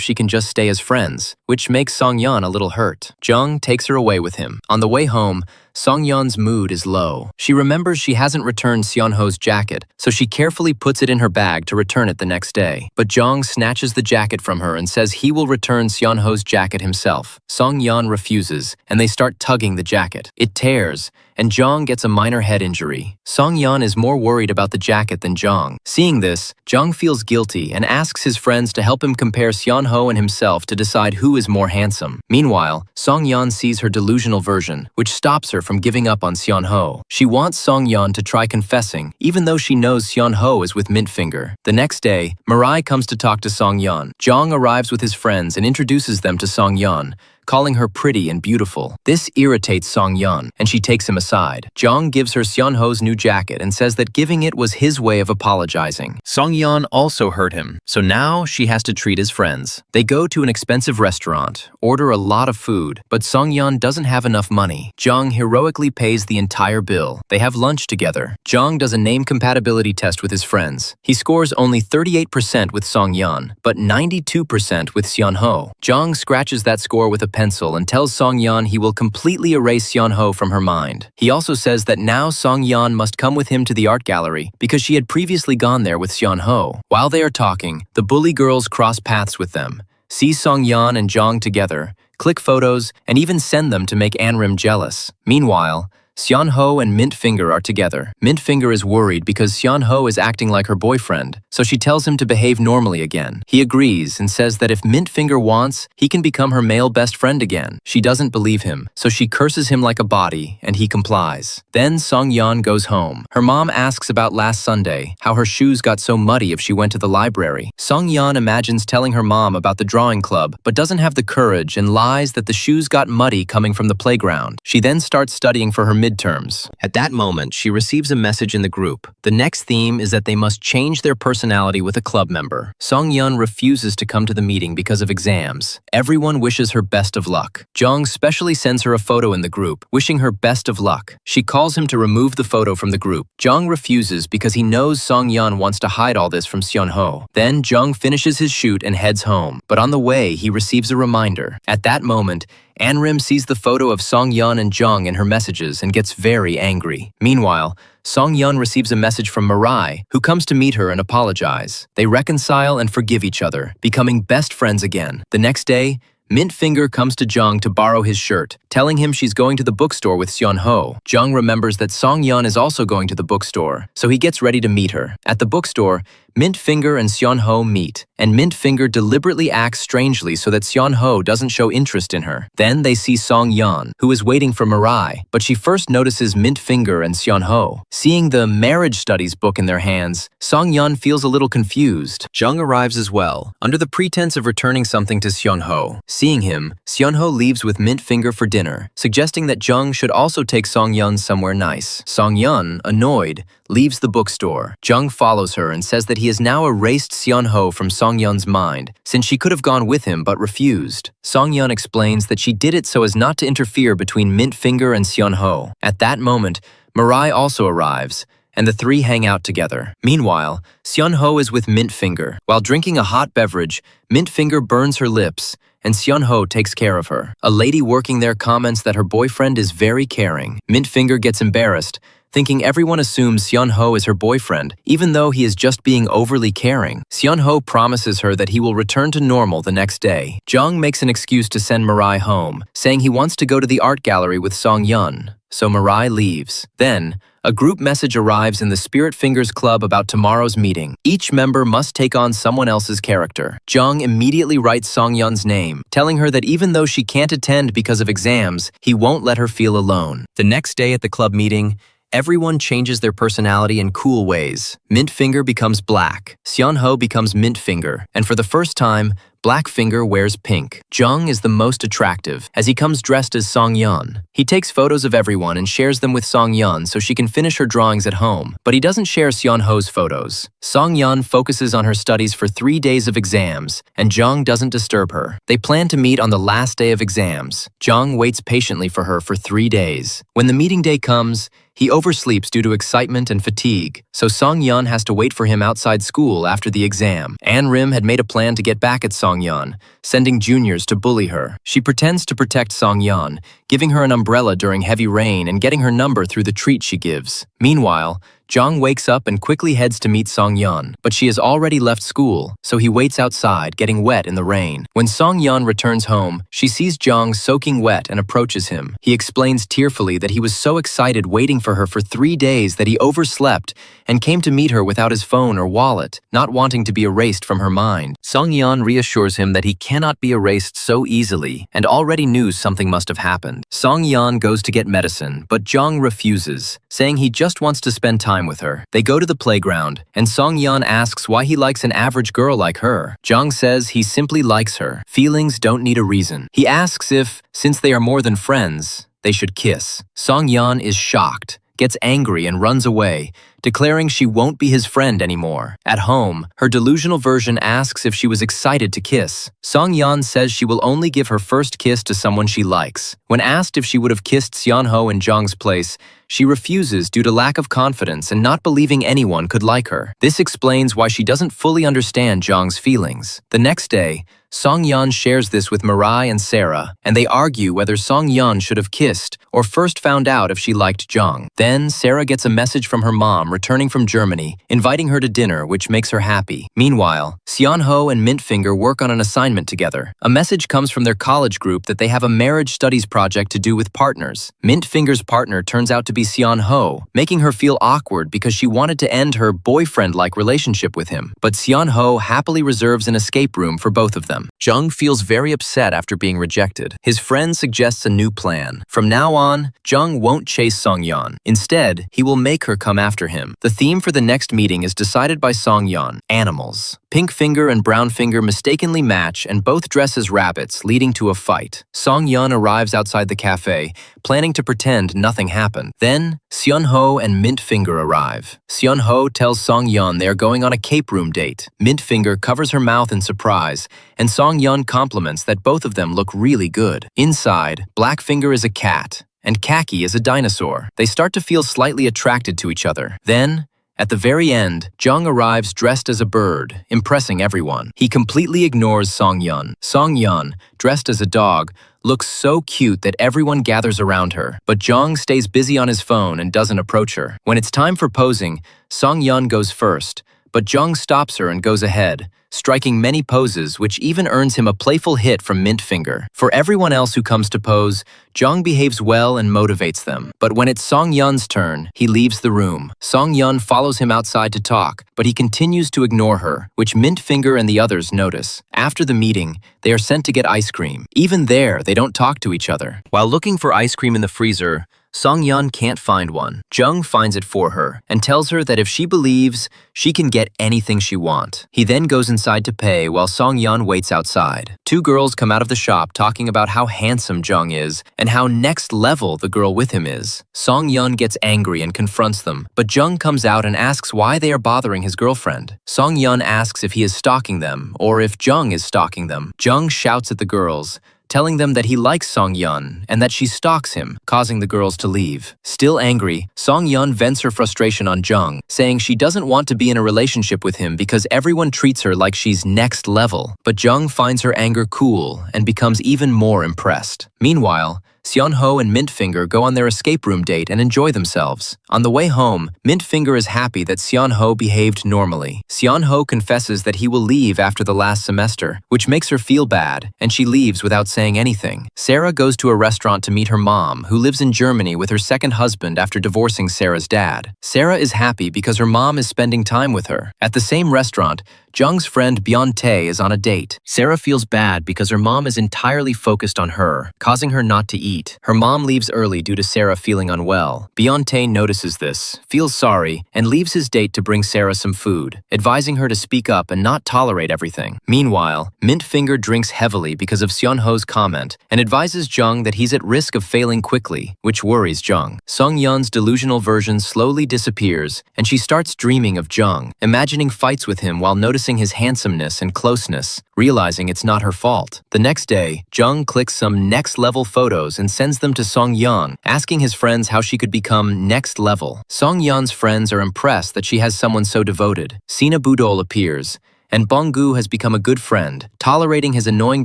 she can just stay as friends, which makes Song-yeon a little hurt. Jung takes her away with him. On the way home, Song-yeon's mood is low. She remembers she hasn't returned Seonho's jacket, so she carefully puts it in her bag to return it the next day. But Jang snatches the jacket from her and says he will return Seonho's jacket himself. Song-yeon refuses, and they start tugging the jacket. It tears, and Jang gets a minor head injury. Song-yeon is more worried about the jacket than Jang. Seeing this, Jang feels guilty and asks his friends to help him compare Seonho and himself to decide who is more handsome. Meanwhile, Song-yeon sees her delusional version, which stops her from giving up on Seonho. She wants Song-yeon to try confessing, even though she knows Seonho is with Mint-finger. The next day, Mirai comes to talk to Song-yeon. Jang arrives with his friends and introduces them to Song-yeon, calling her pretty and beautiful. This irritates Song-yeon, and she takes him aside. Jang gives her Seonho's new jacket and says that giving it was his way of apologizing. Song-yeon also hurt him, so now she has to treat his friends. They go to an expensive restaurant, order a lot of food, but Song-yeon doesn't have enough money. Jang heroically pays the entire bill. They have lunch together. Jang does a name compatibility test with his friends. He scores only 38% with Song-yeon, but 92% with Seonho. Jang scratches that score with a pencil and tells Song-yeon he will completely erase Seonho from her mind. He also says that now Song-yeon must come with him to the art gallery because she had previously gone there with Seonho. While they are talking, the bully girls cross paths with them, see Song-yeon and Jang together, click photos, and even send them to make Anrim jealous. Meanwhile, Seonho and Mint-finger are together. Mint-finger is worried because Seonho is acting like her boyfriend, so she tells him to behave normally again. He agrees and says that if Mint-finger wants, he can become her male best friend again. She doesn't believe him, so she curses him like a body, and he complies. Then Song-yeon goes home. Her mom asks about last Sunday, how her shoes got so muddy if she went to the library. Song-yeon imagines telling her mom about the drawing club, but doesn't have the courage and lies that the shoes got muddy coming from the playground. She then starts studying for her midterms. At that moment, she receives a message in the group. The next theme is that they must change their personality with a club member. Song-yeon refuses to come to the meeting because of exams. Everyone wishes her best of luck. Jang specially sends her a photo in the group, wishing her best of luck. She calls him to remove the photo from the group. Jang refuses because he knows Song-yeon wants to hide all this from Seonho. Then Jang finishes his shoot and heads home, but on the way, he receives a reminder. At that moment, Anrim sees the photo of Song-yeon and Jang in her messages and gets very angry. Meanwhile, Song-yeon receives a message from Mirai, who comes to meet her and apologize. They reconcile and forgive each other, becoming best friends again. The next day, Mint-finger comes to Jang to borrow his shirt, telling him she's going to the bookstore with Seonho. Jang remembers that Song-yeon is also going to the bookstore, so he gets ready to meet her. At the bookstore, Mint-finger and Seonho meet, and Mint-finger deliberately acts strangely so that Seonho doesn't show interest in her. Then they see Song-yeon, who is waiting for Mirai, but she first notices Mint-finger and Seonho. Seeing the marriage studies book in their hands, Song-yeon feels a little confused. Jung arrives as well, under the pretense of returning something to Seonho. Seeing him, Seonho leaves with Mint-finger for dinner, suggesting that Jung should also take Song-yeon somewhere nice. Song-yeon, annoyed, leaves the bookstore. Jung follows her and says that he has now erased Seonho from Song-yeon's mind, since she could have gone with him but refused. Song-yeon explains that she did it so as not to interfere between Mint-finger and Seonho. At that moment, Mirai also arrives, and the three hang out together. Meanwhile, Seonho is with Mint-finger. While drinking a hot beverage, Mint-finger burns her lips, and Seonho takes care of her. A lady working there comments that her boyfriend is very caring. Mint-finger gets embarrassed, thinking everyone assumes Seon-ho is her boyfriend, even though he is just being overly caring. Seon-ho promises her that he will return to normal the next day. Jang makes an excuse to send Mirai home, saying he wants to go to the art gallery with Song-yeon, so Mirai leaves. Then, a group message arrives in the Spirit Fingers Club about tomorrow's meeting. Each member must take on someone else's character. Jang immediately writes Song-yeon's name, telling her that even though she can't attend because of exams, he won't let her feel alone. The next day at the club meeting, everyone changes their personality in cool ways. Mint Finger becomes black, Seon-ho becomes Mint Finger, and for the first time, Black Finger wears pink. Jung is the most attractive, as he comes dressed as Song-yeon. He takes photos of everyone and shares them with Song-yeon so she can finish her drawings at home, but he doesn't share Seon-ho's photos. Song-yeon focuses on her studies for 3 days of exams, and Jung doesn't disturb her. They plan to meet on the last day of exams. Jung waits patiently for her for 3 days. When the meeting day comes, he oversleeps due to excitement and fatigue, so Song-yeon has to wait for him outside school after the exam. An Rim had made a plan to get back at Song-yeon, sending juniors to bully her. She pretends to protect Song-yeon, giving her an umbrella during heavy rain and getting her number through the treat she gives. Meanwhile, Jang wakes up and quickly heads to meet Song-yeon, but she has already left school, so he waits outside, getting wet in the rain. When Song-yeon returns home, she sees Jang soaking wet and approaches him. He explains tearfully that he was so excited waiting for her for 3 days that he overslept and came to meet her without his phone or wallet, not wanting to be erased from her mind. Song-yeon reassures him that he cannot be erased so easily and already knew something must have happened. Song-yeon goes to get medicine, but Jang refuses, saying he just wants to spend time with her. They go to the playground, and Song-yeon asks why he likes an average girl like her. Jang says he simply likes her. Feelings don't need a reason. He asks if, since they are more than friends, they should kiss. Song-yeon is shocked, gets angry and runs away, declaring she won't be his friend anymore. At home, her delusional version asks if she was excited to kiss. Song-yeon says she will only give her first kiss to someone she likes. When asked if she would have kissed Seon-ho in Jang's place, she refuses due to lack of confidence and not believing anyone could like her. This explains why she doesn't fully understand Jang's feelings. The next day, Song-yeon shares this with Mirai and Sarah, and they argue whether Song-yeon should have kissed or first found out if she liked Jang. Then, Sarah gets a message from her mom returning from Germany, inviting her to dinner, which makes her happy. Meanwhile, Seon-ho and Mint Finger work on an assignment together. A message comes from their college group that they have a marriage studies project to do with partners. Mint Finger's partner turns out to be Seon-ho, making her feel awkward because she wanted to end her boyfriend-like relationship with him. But Seon-ho happily reserves an escape room for both of them. Jung feels very upset after being rejected. His friend suggests a new plan. From now on, Jung won't chase Song-yeon. Instead, he will make her come after him. The theme for the next meeting is decided by Song-yeon: animals. Pink Finger and Brown Finger mistakenly match and both dress as rabbits, leading to a fight. Song-yeon arrives outside the cafe, planning to pretend nothing happened. Then, Seon-ho and Mint Finger arrive. Seon-ho tells Song-yeon they are going on a cape room date. Mint Finger covers her mouth in surprise, and Song-yeon compliments that both of them look really good. Inside, Black Finger is a cat, and Khaki is a dinosaur. They start to feel slightly attracted to each other. Then, at the very end, Jung arrives dressed as a bird, impressing everyone. He completely ignores Song-yeon. Song-yeon, dressed as a dog, looks so cute that everyone gathers around her, but Jung stays busy on his phone and doesn't approach her. When it's time for posing, Song-yeon goes first, but Jung stops her and goes ahead, striking many poses, which even earns him a playful hit from Mint Finger. For everyone else who comes to pose, Jung behaves well and motivates them. But when it's Song-yeon's turn, he leaves the room. Song-yeon follows him outside to talk, but he continues to ignore her, which Mint Finger and the others notice. After the meeting, they are sent to get ice cream. Even there, they don't talk to each other. While looking for ice cream in the freezer, Song-yeon can't find one. Jung finds it for her and tells her that if she believes, she can get anything she wants. He then goes inside to pay while Song-yeon waits outside. Two girls come out of the shop talking about how handsome Jung is and how next level the girl with him is. Song-yeon gets angry and confronts them, but Jung comes out and asks why they are bothering his girlfriend. Song-yeon asks if he is stalking them or if Jung is stalking them. Jung shouts at the girls, telling them that he likes Song-yeon and that she stalks him, causing the girls to leave. Still angry, Song-yeon vents her frustration on Jung, saying she doesn't want to be in a relationship with him because everyone treats her like she's next level. But Jung finds her anger cool and becomes even more impressed. Meanwhile, Seon-ho and Mintfinger go on their escape room date and enjoy themselves. On the way home, Mintfinger is happy that Seon-ho behaved normally. Seon-ho confesses that he will leave after the last semester, which makes her feel bad, and she leaves without saying anything. Sarah goes to a restaurant to meet her mom, who lives in Germany with her second husband after divorcing Sarah's dad. Sarah is happy because her mom is spending time with her. At the same restaurant, Jung's friend Byung-tae is on a date. Sarah feels bad because her mom is entirely focused on her, causing her not to eat. Her mom leaves early due to Sarah feeling unwell. Byung-tae notices this, feels sorry, and leaves his date to bring Sarah some food, advising her to speak up and not tolerate everything. Meanwhile, Mintfinger drinks heavily because of Seon-ho's comment and advises Jung that he's at risk of failing quickly, which worries Jung. Sung-yeon's delusional version slowly disappears, and she starts dreaming of Jung, imagining fights with him while noticing his handsomeness and closeness, realizing it's not her fault. The next day, Jung clicks some next-level photos and sends them to Song-yeon, asking his friends how she could become next level. Song-yeon's friends are impressed that she has someone so devoted. Sina Budol appears, and Bong-gu has become a good friend, tolerating his annoying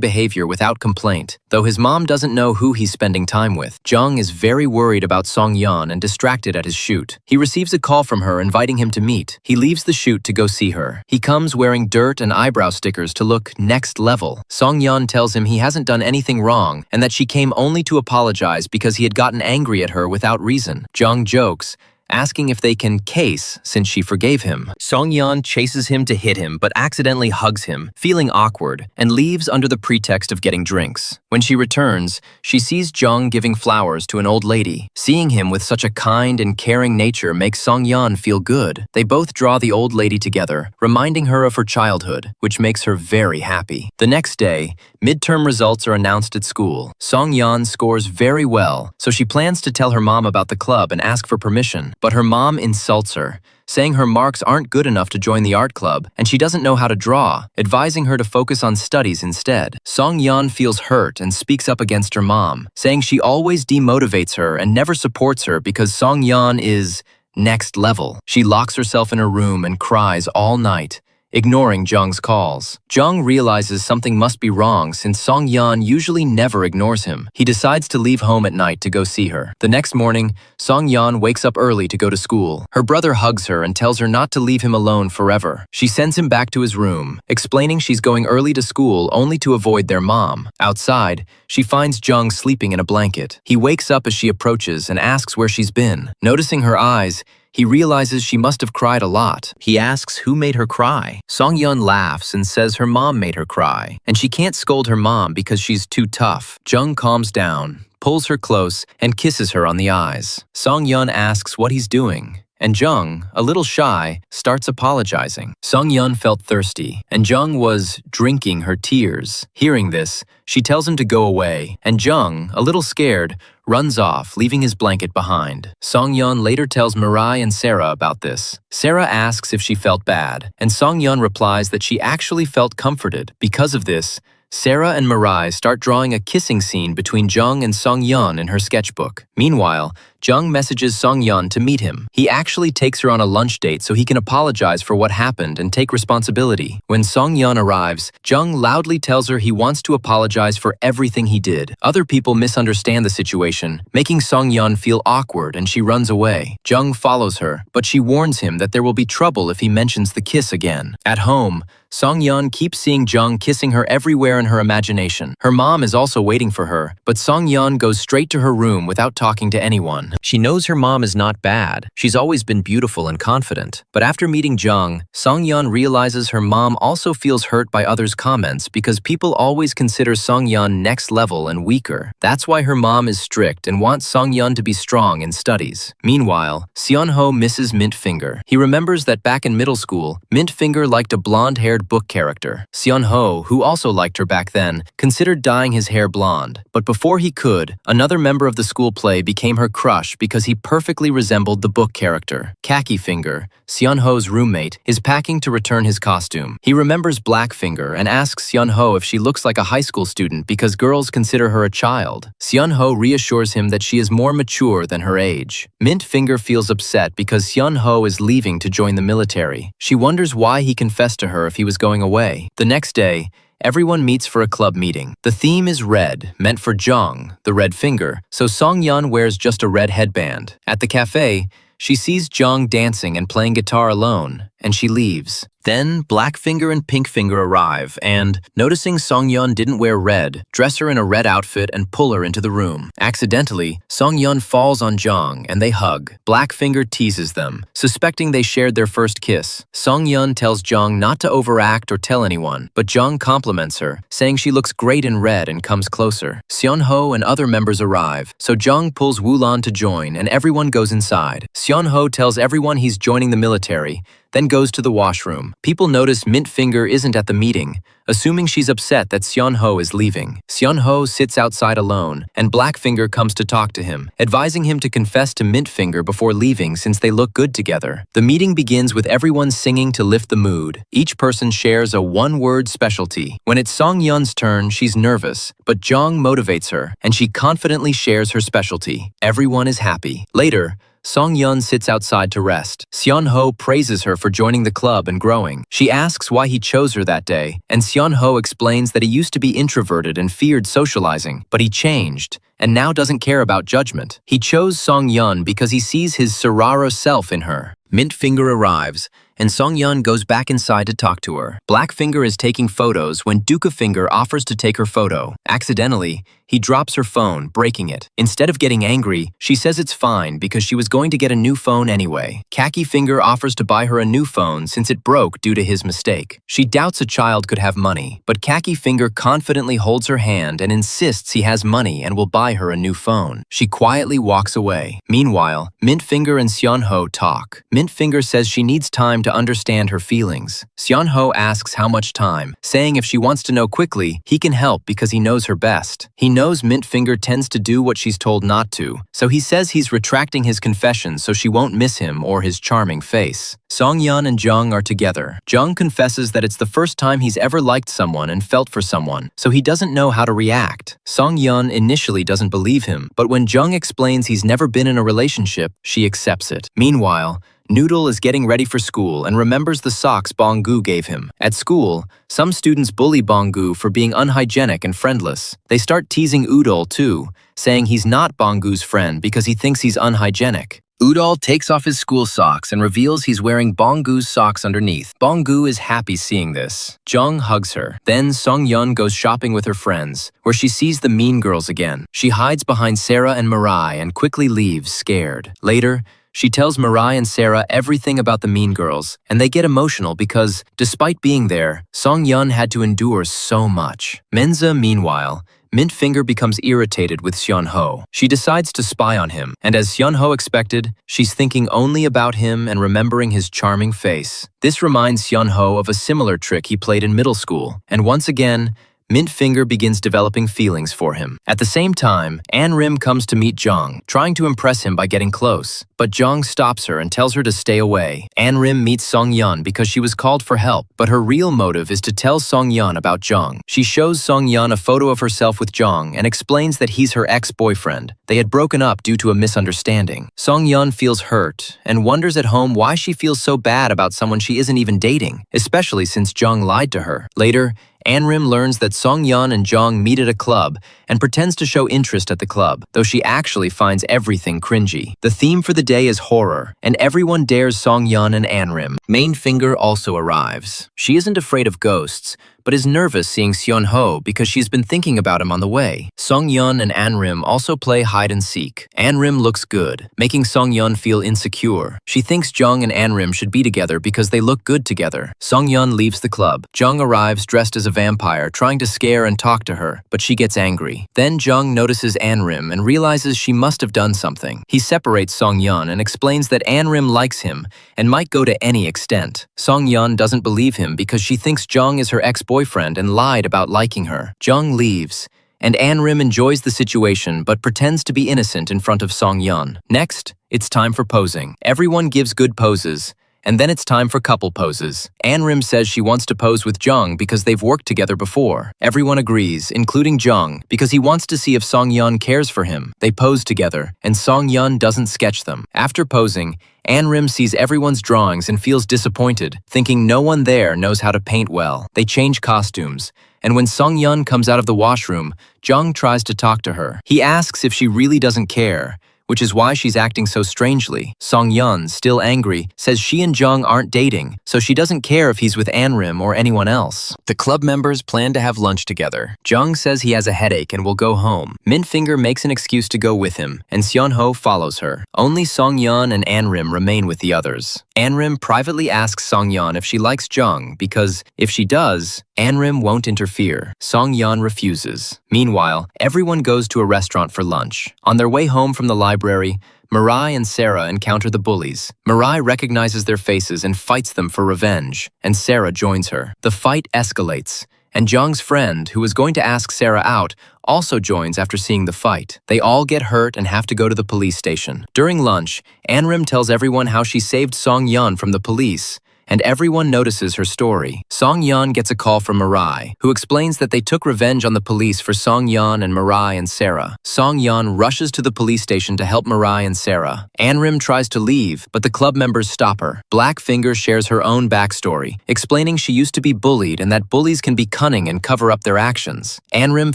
behavior without complaint. Though his mom doesn't know who he's spending time with, Jung is very worried about Song-yeon and distracted at his shoot. He receives a call from her inviting him to meet. He leaves the shoot to go see her. He comes wearing dirt and eyebrow stickers to look next level. Song-yeon tells him he hasn't done anything wrong and that she came only to apologize because he had gotten angry at her without reason. Jung jokes, asking if they can case since she forgave him. Song-yeon chases him to hit him but accidentally hugs him, feeling awkward, and leaves under the pretext of getting drinks. When she returns, she sees Jung giving flowers to an old lady. Seeing him with such a kind and caring nature makes Song-yeon feel good. They both draw the old lady together, reminding her of her childhood, which makes her very happy. The next day, midterm results are announced at school. Song-yeon scores very well, so she plans to tell her mom about the club and ask for permission. But her mom insults her, saying her marks aren't good enough to join the art club and she doesn't know how to draw, advising her to focus on studies instead. Song-yeon feels hurt and speaks up against her mom, saying she always demotivates her and never supports her because Song-yeon is next level. She locks herself in her room and cries all night, ignoring Jung's calls. Jung realizes something must be wrong since Song-yeon usually never ignores him. He decides to leave home at night to go see her. The next morning, Song-yeon wakes up early to go to school. Her brother hugs her and tells her not to leave him alone forever. She sends him back to his room, explaining she's going early to school only to avoid their mom. Outside, she finds Jung sleeping in a blanket. He wakes up as she approaches and asks where she's been. Noticing her eyes, he realizes she must have cried a lot. He asks who made her cry. Song-yeon laughs and says her mom made her cry, and she can't scold her mom because she's too tough. Jung calms down, pulls her close, and kisses her on the eyes. Song-yeon asks what he's doing, and Jung, a little shy, starts apologizing. Song-yeon felt thirsty, and Jung was drinking her tears. Hearing this, she tells him to go away, and Jung, a little scared, runs off, leaving his blanket behind. Song-yeon later tells Mirai and Sarah about this. Sarah asks if she felt bad, and Song-yeon replies that she actually felt comforted. Because of this, Sarah and Mirai start drawing a kissing scene between Jung and Song-yeon in her sketchbook. Meanwhile, Jung messages Song-yeon to meet him. He actually takes her on a lunch date so he can apologize for what happened and take responsibility. When Song-yeon arrives, Jung loudly tells her he wants to apologize for everything he did. Other people misunderstand the situation, making Song-yeon feel awkward, and she runs away. Jung follows her, but she warns him that there will be trouble if he mentions the kiss again. At home, Song-yeon keeps seeing Jung kissing her everywhere in her imagination. Her mom is also waiting for her, but Song-yeon goes straight to her room without talking to anyone. She knows her mom is not bad. She's always been beautiful and confident. But after meeting Jung, Song-yeon realizes her mom also feels hurt by others' comments because people always consider Song-yeon next level and weaker. That's why her mom is strict and wants Song-yeon to be strong in studies. Meanwhile, Seon-ho misses Mintfinger. He remembers that back in middle school, Mintfinger liked a blonde-haired book character. Seon-ho, who also liked her back then, considered dyeing his hair blonde. But before he could, another member of the school play became her crush because he perfectly resembled the book character. Khaki-finger, Seon-ho's roommate, is packing to return his costume. He remembers Black-finger and asks Seon-ho if she looks like a high school student because girls consider her a child. Seon-ho reassures him that she is more mature than her age. Mint-finger feels upset because Seon-ho is leaving to join the military. She wonders why he confessed to her if he was going away. The next day, Everyone meets for a club meeting. The theme is red, meant for Jang, the red finger, so Song-yeon wears just a red headband. At the cafe, she sees Jang dancing and playing guitar alone, and she leaves. Then, Blackfinger and Pinkfinger arrive, and, noticing Song-yeon didn't wear red, dress her in a red outfit and pull her into the room. Accidentally, Song-yeon falls on Jang, and they hug. Blackfinger teases them, suspecting they shared their first kiss. Song-yeon tells Jang not to overact or tell anyone, but Jang compliments her, saying she looks great in red and comes closer. Seon-ho and other members arrive, so Jang pulls Woolan to join, and everyone goes inside. Seon-ho tells everyone he's joining the military, then goes to the washroom. People notice Mintfinger isn't at the meeting, assuming she's upset that Seon-ho is leaving. Seon-ho sits outside alone, and Blackfinger comes to talk to him, advising him to confess to Mintfinger before leaving since they look good together. The meeting begins with everyone singing to lift the mood. Each person shares a one-word specialty. When it's Song-yeon's turn, she's nervous, but Jang motivates her, and she confidently shares her specialty. Everyone is happy. Later, Song-yeon sits outside to rest. Seon-ho praises her for joining the club and growing. She asks why he chose her that day, and Seon-ho explains that he used to be introverted and feared socializing, but he changed, and now doesn't care about judgment. He chose Song-yeon because he sees his Soraro self in her. Mintfinger arrives, and Song-yeon goes back inside to talk to her. Blackfinger is taking photos when Dukafinger offers to take her photo. Accidentally, he drops her phone, breaking it. Instead of getting angry, she says it's fine because she was going to get a new phone anyway. Khaki-finger offers to buy her a new phone since it broke due to his mistake. She doubts a child could have money, but Khaki-finger confidently holds her hand and insists he has money and will buy her a new phone. She quietly walks away. Meanwhile, Mintfinger and Seon-ho talk. Mintfinger says she needs time to understand her feelings. Seon-ho asks how much time, saying if she wants to know quickly, he can help because he knows her best. He knows Mintfinger tends to do what she's told not to, so he says he's retracting his confession so she won't miss him or his charming face. Song-yeon and Jang are together. Jang confesses that it's the first time he's ever liked someone and felt for someone, so he doesn't know how to react. Song-yeon initially doesn't believe him, but when Jang explains he's never been in a relationship, she accepts it. Meanwhile, Noodle is getting ready for school and remembers the socks Bonggu gave him. At school, some students bully Bonggu for being unhygienic and friendless. They start teasing Udol too, saying he's not Bonggu's friend because he thinks he's unhygienic. Udol takes off his school socks and reveals he's wearing Bonggu's socks underneath. Bonggu is happy seeing this. Jung hugs her. Then Song-yeon goes shopping with her friends, where she sees the mean girls again. She hides behind Sarah and Mirai and quickly leaves, scared. Later, she tells Mirai and Sarah everything about the mean girls, and they get emotional because, despite being there, Song-yeon had to endure so much. Menza, meanwhile, Mintfinger becomes irritated with Seon-ho. She decides to spy on him, and as Seon-ho expected, she's thinking only about him and remembering his charming face. This reminds Seon-ho of a similar trick he played in middle school, and once again, Mintfinger begins developing feelings for him. At the same time, An-rim comes to meet Jang, trying to impress him by getting close. But Jang stops her and tells her to stay away. An-rim meets Song-yeon because she was called for help, but her real motive is to tell Song-yeon about Jang. She shows Song-yeon a photo of herself with Jang and explains that he's her ex-boyfriend. They had broken up due to a misunderstanding. Song-yeon feels hurt and wonders at home why she feels so bad about someone she isn't even dating, especially since Jang lied to her. Later, An-rim learns that Song-yeon and Jang meet at a club and pretends to show interest at the club, though she actually finds everything cringy. The theme for the day is horror, and everyone dares Song-yeon and An-rim. Mainfinger also arrives. She isn't afraid of ghosts, but is nervous seeing Seon-ho because she's been thinking about him on the way. Song-yeon and An-rim also play hide-and-seek. An-rim looks good, making Song-yeon feel insecure. She thinks Jang and An-rim should be together because they look good together. Song-yeon leaves the club. Jang arrives dressed as a vampire, trying to scare and talk to her, but she gets angry. Then Jang notices An-rim and realizes she must have done something. He separates Song-yeon and explains that An-rim likes him and might go to any extent. Song-yeon doesn't believe him because she thinks Jang is her ex-boyfriend and lied about liking her. Jang leaves, and An-rim enjoys the situation but pretends to be innocent in front of Song-yeon. Next, it's time for posing. Everyone gives good poses, and then it's time for couple poses. An-rim says she wants to pose with Jang because they've worked together before. Everyone agrees, including Jang, because he wants to see if Song-yeon cares for him. They pose together, and Song-yeon doesn't sketch them. After posing, An-rim sees everyone's drawings and feels disappointed, thinking no one there knows how to paint well. They change costumes, And when Song-yeon comes out of the washroom, Jang tries to talk to her. He asks if she really doesn't care, which is why she's acting so strangely. Song-yeon, still angry, says she and Jang aren't dating, so she doesn't care if he's with Anrim or anyone else. The club members plan to have lunch together. Jang says he has a headache and will go home. Mintfinger makes an excuse to go with him, and Seonho follows her. Only Song-yeon and Anrim remain with the others. Anrim privately asks Song-yeon if she likes Jang because, if she does, Anrim won't interfere. Song-yeon refuses. Meanwhile, everyone goes to a restaurant for lunch. On their way home from the library, Mirai and Sarah encounter the bullies. Mirai recognizes their faces and fights them for revenge, and Sarah joins her. The fight escalates, and Jang's friend, who is going to ask Sarah out, also joins after seeing the fight. They all get hurt and have to go to the police station. During lunch, Anrim tells everyone how she saved Song-yeon from the police, and everyone notices her story. Song-yeon gets a call from Mirai, who explains that they took revenge on the police for Song-yeon and Mirai and Sarah. Song-yeon rushes to the police station to help Mirai and Sarah. Anrim tries to leave, but the club members stop her. Blackfinger shares her own backstory, explaining she used to be bullied and that bullies can be cunning and cover up their actions. Anrim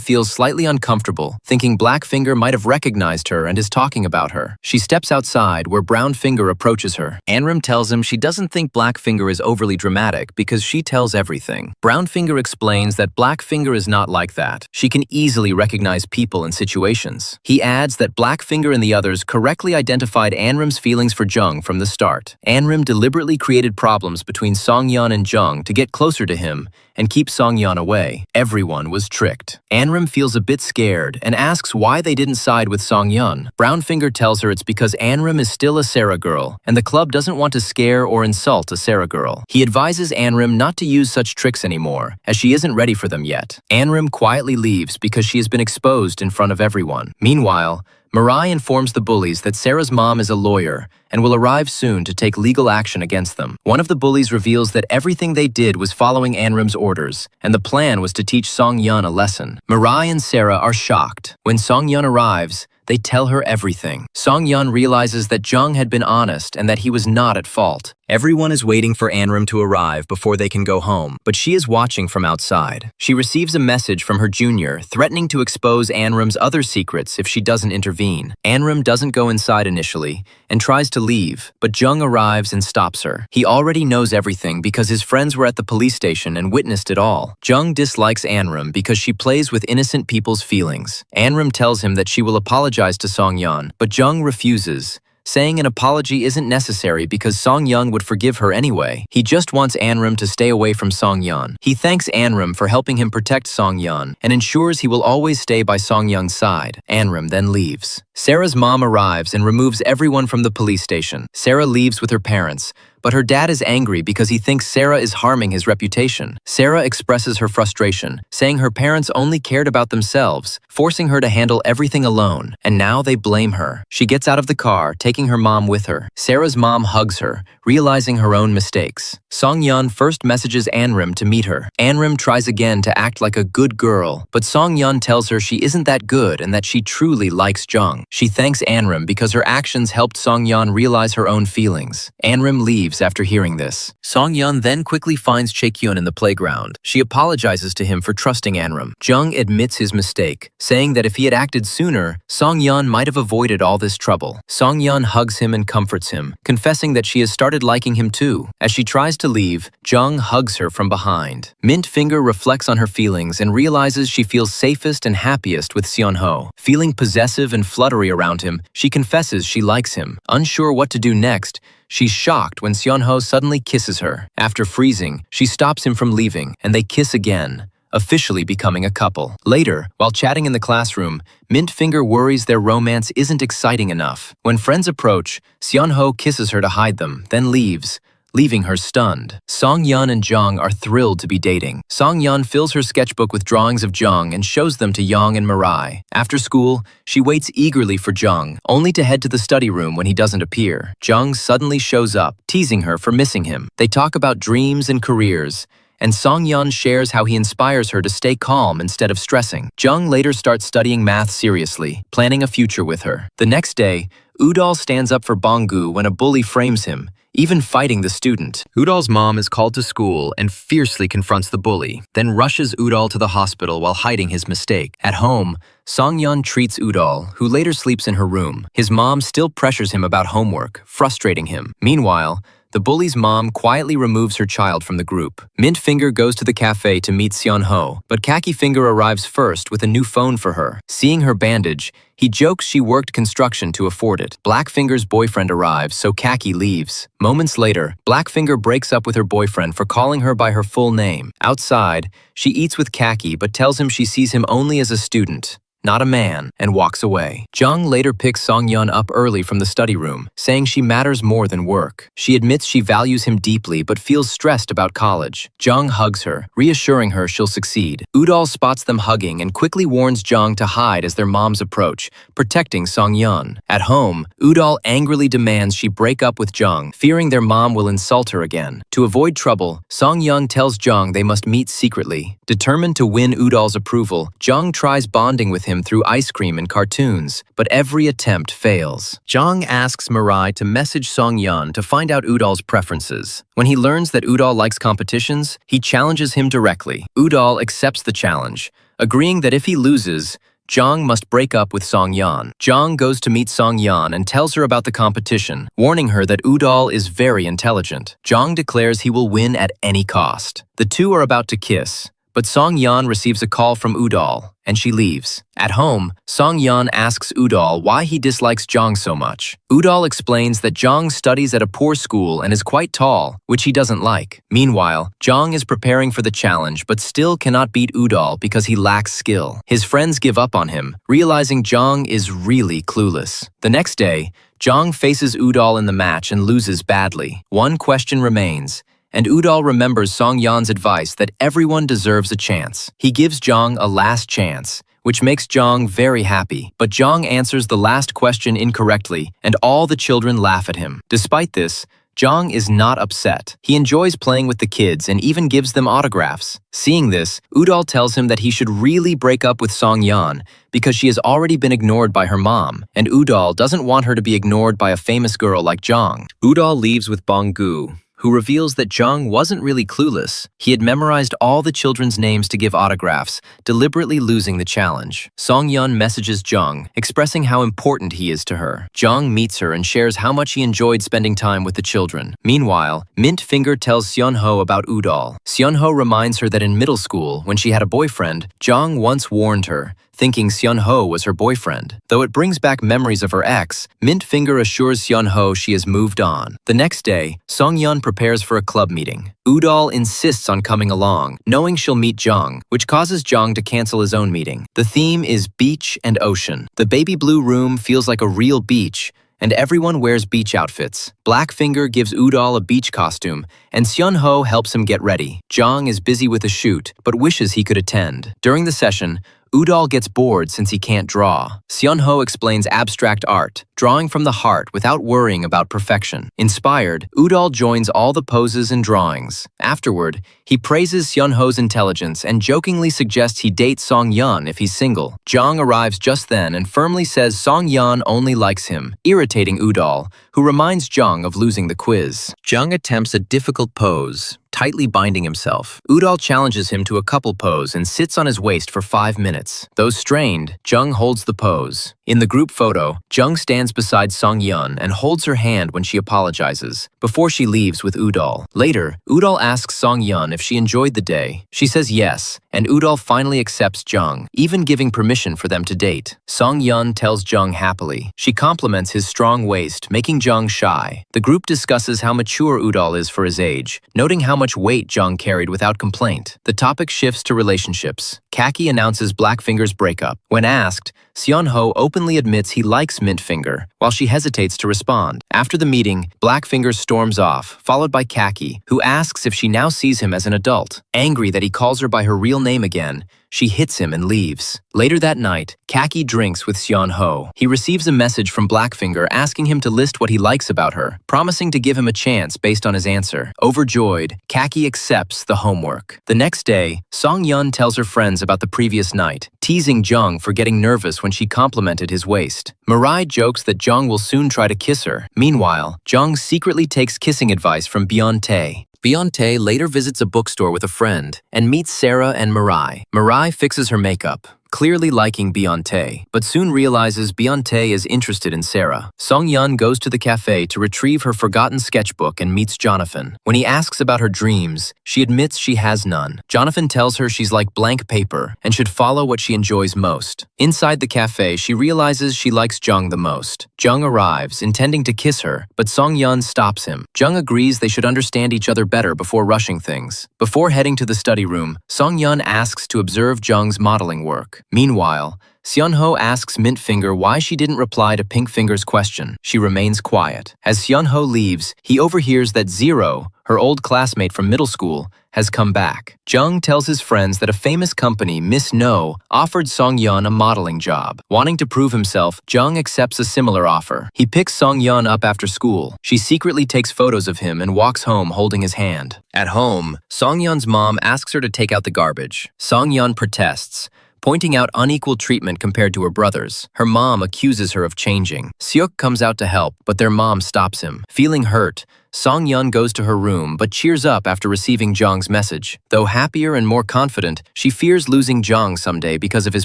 feels slightly uncomfortable, thinking Blackfinger might have recognized her and is talking about her. She steps outside, where Brownfinger approaches her. Anrim tells him she doesn't think Blackfinger is overly dramatic because she tells everything. Brownfinger explains that Blackfinger is not like that. She can easily recognize people and situations. He adds that Blackfinger and the others correctly identified Anrim's feelings for Jung from the start. Anrim deliberately created problems between Song-yeon and Jung to get closer to him and keep Song-yeon away. Everyone was tricked. Anrim feels a bit scared and asks why they didn't side with Song-yeon. Brownfinger tells her it's because Anrim is still a Sarah girl, and the club doesn't want to scare or insult a Sarah girl. He advises Anrim not to use such tricks anymore, as she isn't ready for them yet. Anrim quietly leaves because she has been exposed in front of everyone. Meanwhile, Mirai informs the bullies that Sarah's mom is a lawyer and will arrive soon to take legal action against them. One of the bullies reveals that everything they did was following Anrim's orders, and the plan was to teach Song-yeon a lesson. Mirai and Sarah are shocked. When Song-yeon arrives, they tell her everything. Song-yeon realizes that Jung had been honest and that he was not at fault. Everyone is waiting for Anrim to arrive before they can go home, but she is watching from outside. She receives a message from her junior threatening to expose Anrim's other secrets if she doesn't intervene. Anrim doesn't go inside initially and tries to leave, but Jung arrives and stops her. He already knows everything because his friends were at the police station and witnessed it all. Jung dislikes Anrim because she plays with innocent people's feelings. Anrim tells him that she will apologize to Song-yeon, but Jung refuses, saying an apology isn't necessary because Song-yeon would forgive her anyway. He just wants Anrim to stay away from Song-yeon. He thanks Anrim for helping him protect Song-yeon and ensures he will always stay by Song-yeon's side. Anrim then leaves. Sarah's mom arrives and removes everyone from the police station. Sarah leaves with her parents, but her dad is angry because he thinks Sarah is harming his reputation. Sarah expresses her frustration, saying her parents only cared about themselves, forcing her to handle everything alone, and now they blame her. She gets out of the car, taking her mom with her. Sarah's mom hugs her, realizing her own mistakes. Song-yeon first messages Anrim to meet her. Anrim tries again to act like a good girl, but Song-yeon tells her she isn't that good and that she truly likes Jung. She thanks Anrim because her actions helped Song-yeon realize her own feelings. Anrim leaves after hearing this. Song-yeon then quickly finds Chae-kyun in the playground. She apologizes to him for trusting Anrim. Jung admits his mistake, saying that if he had acted sooner, Song-yeon might have avoided all this trouble. Song-yeon hugs him and comforts him, confessing that she has started liking him too. As she tries to leave, Jung hugs her from behind. Mintfinger reflects on her feelings and realizes she feels safest and happiest with Seonho. Feeling possessive and fluttery around him, she confesses she likes him. Unsure what to do next, she's shocked when Seonho suddenly kisses her. After freezing, she stops him from leaving, and they kiss again, officially becoming a couple. Later, while chatting in the classroom, Mintfinger worries their romance isn't exciting enough. When friends approach, Seonho kisses her to hide them, then leaves, leaving her stunned. Song-yeon and Jung are thrilled to be dating. Song-yeon fills her sketchbook with drawings of Jung and shows them to Yang and Mirai. After school, she waits eagerly for Jung, only to head to the study room when he doesn't appear. Jung suddenly shows up, teasing her for missing him. They talk about dreams and careers, and Song-yeon shares how he inspires her to stay calm instead of stressing. Jang later starts studying math seriously, planning a future with her. The next day, Udal stands up for Bonggu when a bully frames him, even fighting the student. Udal's mom is called to school and fiercely confronts the bully, then rushes Udal to the hospital while hiding his mistake. At home, Song-yeon treats Udal, who later sleeps in her room. His mom still pressures him about homework, frustrating him. Meanwhile, the bully's mom quietly removes her child from the group. Mint Finger goes to the cafe to meet Seon-ho, but Khaki Finger arrives first with a new phone for her. Seeing her bandage, he jokes she worked construction to afford it. Blackfinger's boyfriend arrives, so Khaki leaves. Moments later, Blackfinger breaks up with her boyfriend for calling her by her full name. Outside, she eats with Khaki but tells him she sees him only as a student, not a man, and walks away. Jang later picks Song-yeon up early from the study room, saying she matters more than work. She admits she values him deeply but feels stressed about college. Jang hugs her, reassuring her she'll succeed. Udal spots them hugging and quickly warns Jang to hide as their moms approach, protecting Song-yeon. At home, Udal angrily demands she break up with Jang, fearing their mom will insult her again. To avoid trouble, Song-yeon tells Jang they must meet secretly. Determined to win Udal's approval, Jang tries bonding with him through ice cream and cartoons, but every attempt fails. Jang asks Mirai to message Song-yeon to find out Udal's preferences. When he learns that Udal likes competitions, he challenges him directly. Udal accepts the challenge, agreeing that if he loses, Jang must break up with Song-yeon. Jang goes to meet Song-yeon and tells her about the competition, warning her that Udal is very intelligent. Jang declares he will win at any cost. The two are about to kiss, but Song-yeon receives a call from Udal, and she leaves. At home, Song-yeon asks Udal why he dislikes Jang so much. Udal explains that Jang studies at a poor school and is quite tall, which he doesn't like. Meanwhile, Jang is preparing for the challenge but still cannot beat Udal because he lacks skill. His friends give up on him, realizing Jang is really clueless. The next day, Jang faces Udal in the match and loses badly. One question remains, and Udal remembers Song-yeon's advice that everyone deserves a chance. He gives Jang a last chance, which makes Jang very happy. But Jang answers the last question incorrectly, and all the children laugh at him. Despite this, Jang is not upset. He enjoys playing with the kids and even gives them autographs. Seeing this, Udal tells him that he should really break up with Song-yeon because she has already been ignored by her mom, and Udal doesn't want her to be ignored by a famous girl like Jang. Udal leaves with Bonggu, who reveals that Jang wasn't really clueless. He had memorized all the children's names to give autographs, deliberately losing the challenge. Song-yeon messages Jang, expressing how important he is to her. Jang meets her and shares how much he enjoyed spending time with the children. Meanwhile, Mint Finger tells Seon-ho about Udal. Seon-ho reminds her that in middle school, when she had a boyfriend, Jang once warned her, thinking Seon-ho was her boyfriend. Though it brings back memories of her ex, Mint Finger assures Seon-ho she has moved on. The next day, Song-yeon prepares for a club meeting. Udal insists on coming along, knowing she'll meet Jang, which causes Jang to cancel his own meeting. The theme is beach and ocean. The baby blue room feels like a real beach, and everyone wears beach outfits. Blackfinger gives Udal a beach costume, and Seon-ho helps him get ready. Jang is busy with a shoot, but wishes he could attend. During the session, Udal gets bored since he can't draw. Seon-ho explains abstract art, drawing from the heart without worrying about perfection. Inspired, Udal joins all the poses and drawings. Afterward, he praises Seon-ho's intelligence and jokingly suggests he date Song-yeon if he's single. Jang arrives just then and firmly says Song-yeon only likes him, irritating Udal, who reminds Jang of losing the quiz. Jang attempts a difficult pose, tightly binding himself. Udal challenges him to a couple pose and sits on his waist for 5 minutes. Though strained, Jung holds the pose. In the group photo, Jung stands beside Song-yeon and holds her hand when she apologizes, before she leaves with Udal. Later, Udal asks Song-yeon if she enjoyed the day. She says yes, and Udal finally accepts Jung, even giving permission for them to date. Song-yeon tells Jung happily. She compliments his strong waist, making Jung shy. The group discusses how mature Udal is for his age, noting how much weight Jung carried without complaint. The topic shifts to relationships. Khaki announces Blackfinger's breakup. When asked, Seon-ho openly admits he likes Mint Finger, while she hesitates to respond. After the meeting, Blackfinger storms off, followed by Khaki, who asks if she now sees him as an adult. Angry that he calls her by her real name again, She hits him and leaves. Later that night, Kaki drinks with Seon-ho. He receives a message from Blackfinger asking him to list what he likes about her, promising to give him a chance based on his answer. Overjoyed, Kaki accepts the homework. The next day, Song-yeon tells her friends about the previous night, teasing Jang for getting nervous when she complimented his waist. Mirai jokes that Jang will soon try to kiss her. Meanwhile, Jang secretly takes kissing advice from Beyonce. Beyonce later visits a bookstore with a friend and meets Sarah and Mirai. Mirai fixes her makeup, clearly liking Beyonce, but soon realizes Beyonce is interested in Sarah. Song-yeon goes to the cafe to retrieve her forgotten sketchbook and meets Jonathan. When he asks about her dreams, she admits she has none. Jonathan tells her she's like blank paper and should follow what she enjoys most. Inside the cafe, she realizes she likes Jung the most. Jung arrives, intending to kiss her, but Song-yeon stops him. Jung agrees they should understand each other better before rushing things. Before heading to the study room, Song-yeon asks to observe Jung's modeling work. Meanwhile, Seon-ho asks Mintfinger why she didn't reply to Pinkfinger's question. She remains quiet. As Seon-ho leaves, he overhears that Zero, her old classmate from middle school, has come back. Jung tells his friends that a famous company, Miss No, offered Song-yeon a modeling job. Wanting to prove himself, Jung accepts a similar offer. He picks Song-yeon up after school. She secretly takes photos of him and walks home holding his hand. At home, Song-yeon's mom asks her to take out the garbage. Song-yeon protests, pointing out unequal treatment compared to her brothers. Her mom accuses her of changing. Seok comes out to help, but their mom stops him. Feeling hurt, Song-yeon goes to her room but cheers up after receiving Jung's message. Though happier and more confident, she fears losing Jung someday because of his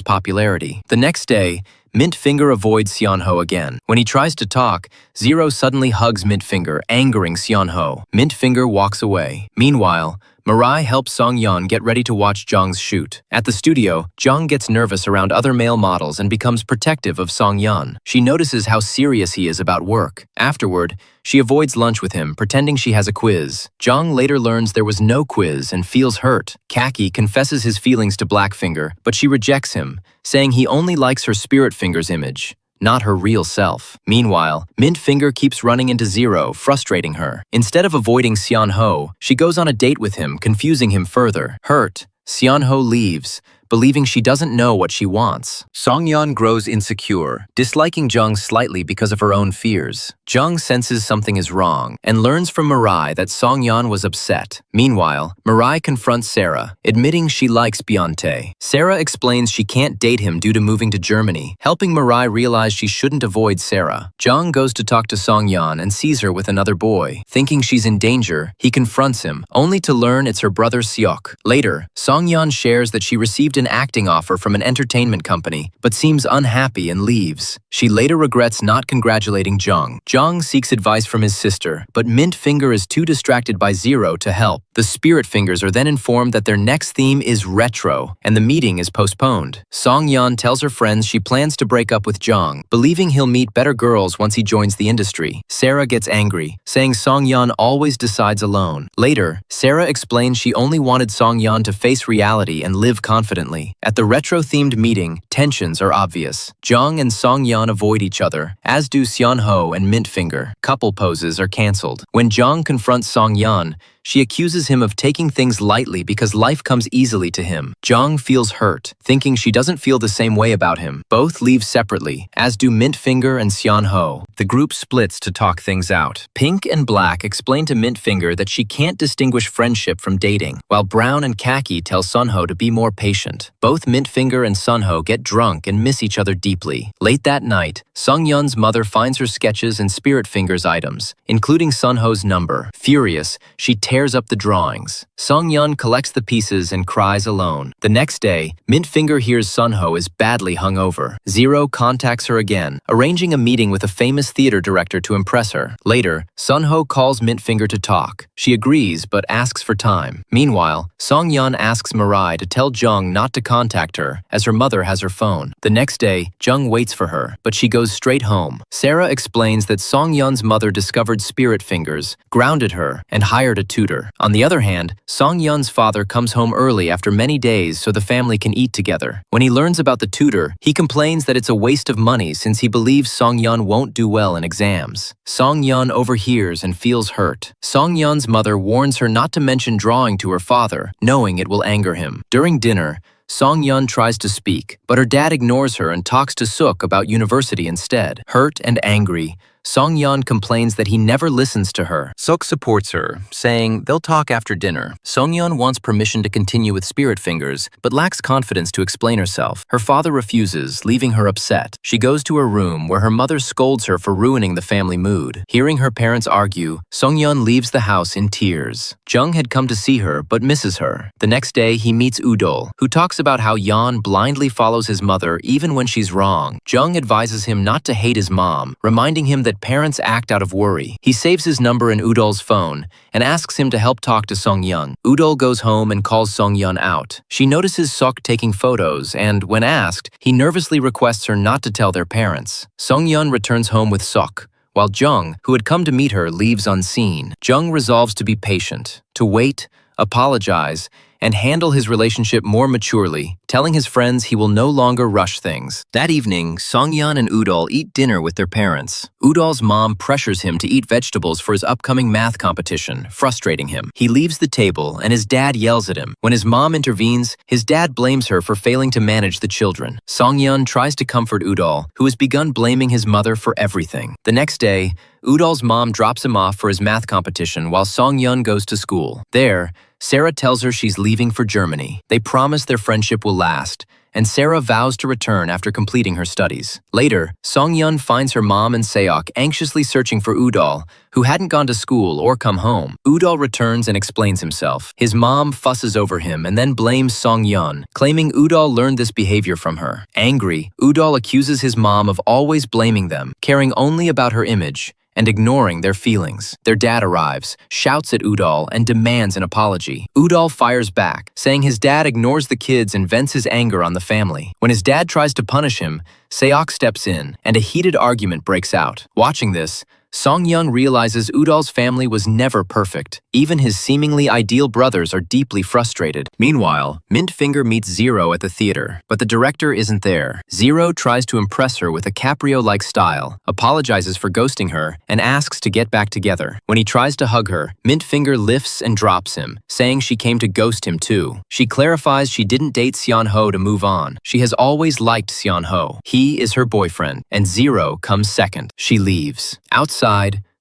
popularity. The next day, Mintfinger avoids Seon-ho again. When he tries to talk, Zero suddenly hugs Mintfinger, angering Seon-ho. Mintfinger walks away. Meanwhile, Mirai helps Song-yeon get ready to watch Jung's shoot. At the studio, Jung gets nervous around other male models and becomes protective of Song-yeon. She notices how serious he is about work. Afterward, she avoids lunch with him, pretending she has a quiz. Jung later learns there was no quiz and feels hurt. Kaki confesses his feelings to Blackfinger, but she rejects him, saying he only likes her spirit finger's image, not her real self. Meanwhile, Mintfinger keeps running into Zero, frustrating her. Instead of avoiding Seon-ho, she goes on a date with him, confusing him further. Hurt, Seon-ho leaves, believing she doesn't know what she wants. Song-yeon grows insecure, disliking Jung slightly because of her own fears. Jung senses something is wrong and learns from Mirai that Song-yeon was upset. Meanwhile, Mirai confronts Sarah, admitting she likes Beyonce. Sarah explains she can't date him due to moving to Germany, helping Mirai realize she shouldn't avoid Sarah. Jung goes to talk to Song-yeon and sees her with another boy. Thinking she's in danger, he confronts him, only to learn it's her brother Seok. Later, Song-yeon shares that she received an acting offer from an entertainment company, but seems unhappy and leaves. She later regrets not congratulating Jung. Jung seeks advice from his sister, but Mintfinger is too distracted by Zero to help. The Spirit Fingers are then informed that their next theme is retro, and the meeting is postponed. Song-yeon tells her friends she plans to break up with Jung, believing he'll meet better girls once he joins the industry. Sarah gets angry, saying Song-yeon always decides alone. Later, Sarah explains she only wanted Song-yeon to face reality and live confidently. At the retro-themed meeting, tensions are obvious. Jung and Song-yeon avoid each other, as do Seon-ho and Mintfinger. Couple poses are cancelled. When Jung confronts Song-yeon, she accuses him of taking things lightly because life comes easily to him. Jung feels hurt, thinking she doesn't feel the same way about him. Both leave separately, as do Mintfinger and Seon-ho. The group splits to talk things out. Pink and Black explain to Mintfinger that she can't distinguish friendship from dating, while Brown and Kaki tell Sunho to be more patient. Both Mintfinger and Sunho get drunk and miss each other deeply. Late that night, Sung-yeon's mother finds her sketches and Spirit Fingers items, including Sunho's number. Furious, she tears up the drawings. Sung-yeon collects the pieces and cries alone. The next day, Mintfinger hears Sunho is badly hungover. Zero contacts her again, arranging a meeting with a famous theater director to impress her. Later, Sunho calls Mintfinger to talk. She agrees, but asks for time. Meanwhile, Song-yeon asks Mirai to tell Jung not to contact her, as her mother has her phone. The next day, Jung waits for her, but she goes straight home. Sarah explains that Song-yeon's mother discovered Spirit Fingers, grounded her, and hired a tutor. On the other hand, Song-yeon's father comes home early after many days so the family can eat together. When he learns about the tutor, he complains that it's a waste of money since he believes Song-yeon won't do well in exams. Song-yeon overhears and feels hurt. Song-yeon's mother warns her not to mention drawing to her father, knowing it will anger him. During dinner, Song Yun tries to speak, but her dad ignores her and talks to Suk about university instead. Hurt and angry, Song Yun complains that he never listens to her. Suk supports her, saying they'll talk after dinner. Song Yun wants permission to continue with Spirit Fingers, but lacks confidence to explain herself. Her father refuses, leaving her upset. She goes to her room, where her mother scolds her for ruining the family mood. Hearing her parents argue, Song Yun leaves the house in tears. Jang had come to see her, but misses her. The next day, he meets Udol, who talks about how Yeon blindly follows his mother even when she's wrong. Jung advises him not to hate his mom, reminding him that parents act out of worry. He saves his number in Udol's phone and asks him to help talk to Song Yun. Udol goes home and calls Song Yun out. She notices Sok taking photos and, when asked, he nervously requests her not to tell their parents. Song Yun returns home with Sok, while Jung, who had come to meet her, leaves unseen. Jung resolves to be patient, to wait, apologize, and handle his relationship more maturely, telling his friends he will no longer rush things. That evening, Song Yun and Udol eat dinner with their parents. Udol's mom pressures him to eat vegetables for his upcoming math competition, frustrating him. He leaves the table, and his dad yells at him. When his mom intervenes, his dad blames her for failing to manage the children. Song Yun tries to comfort Udol, who has begun blaming his mother for everything. The next day, Udol's mom drops him off for his math competition while Song Yun goes to school. There, Sarah tells her she's leaving for Germany. They promise their friendship will last, and Sarah vows to return after completing her studies. Later, Song Yun finds her mom and Seok anxiously searching for Udol, who hadn't gone to school or come home. Udol returns and explains himself. His mom fusses over him and then blames Song Yun, claiming Udol learned this behavior from her. Angry, Udol accuses his mom of always blaming them, caring only about her image, and ignoring their feelings. Their dad arrives, shouts at Udol, and demands an apology. Udol fires back, saying his dad ignores the kids and vents his anger on the family. When his dad tries to punish him, Seok steps in, and a heated argument breaks out. Watching this, Song Yun realizes Udol's family was never perfect. Even his seemingly ideal brothers are deeply frustrated. Meanwhile, Mint Finger meets Zero at the theater, but the director isn't there. Zero tries to impress her with a Caprio-like style, apologizes for ghosting her, and asks to get back together. When he tries to hug her, Mint Finger lifts and drops him, saying she came to ghost him too. She clarifies she didn't date Seon Ho to move on. She has always liked Seon Ho. He is her boyfriend, and Zero comes second. She leaves. Outside,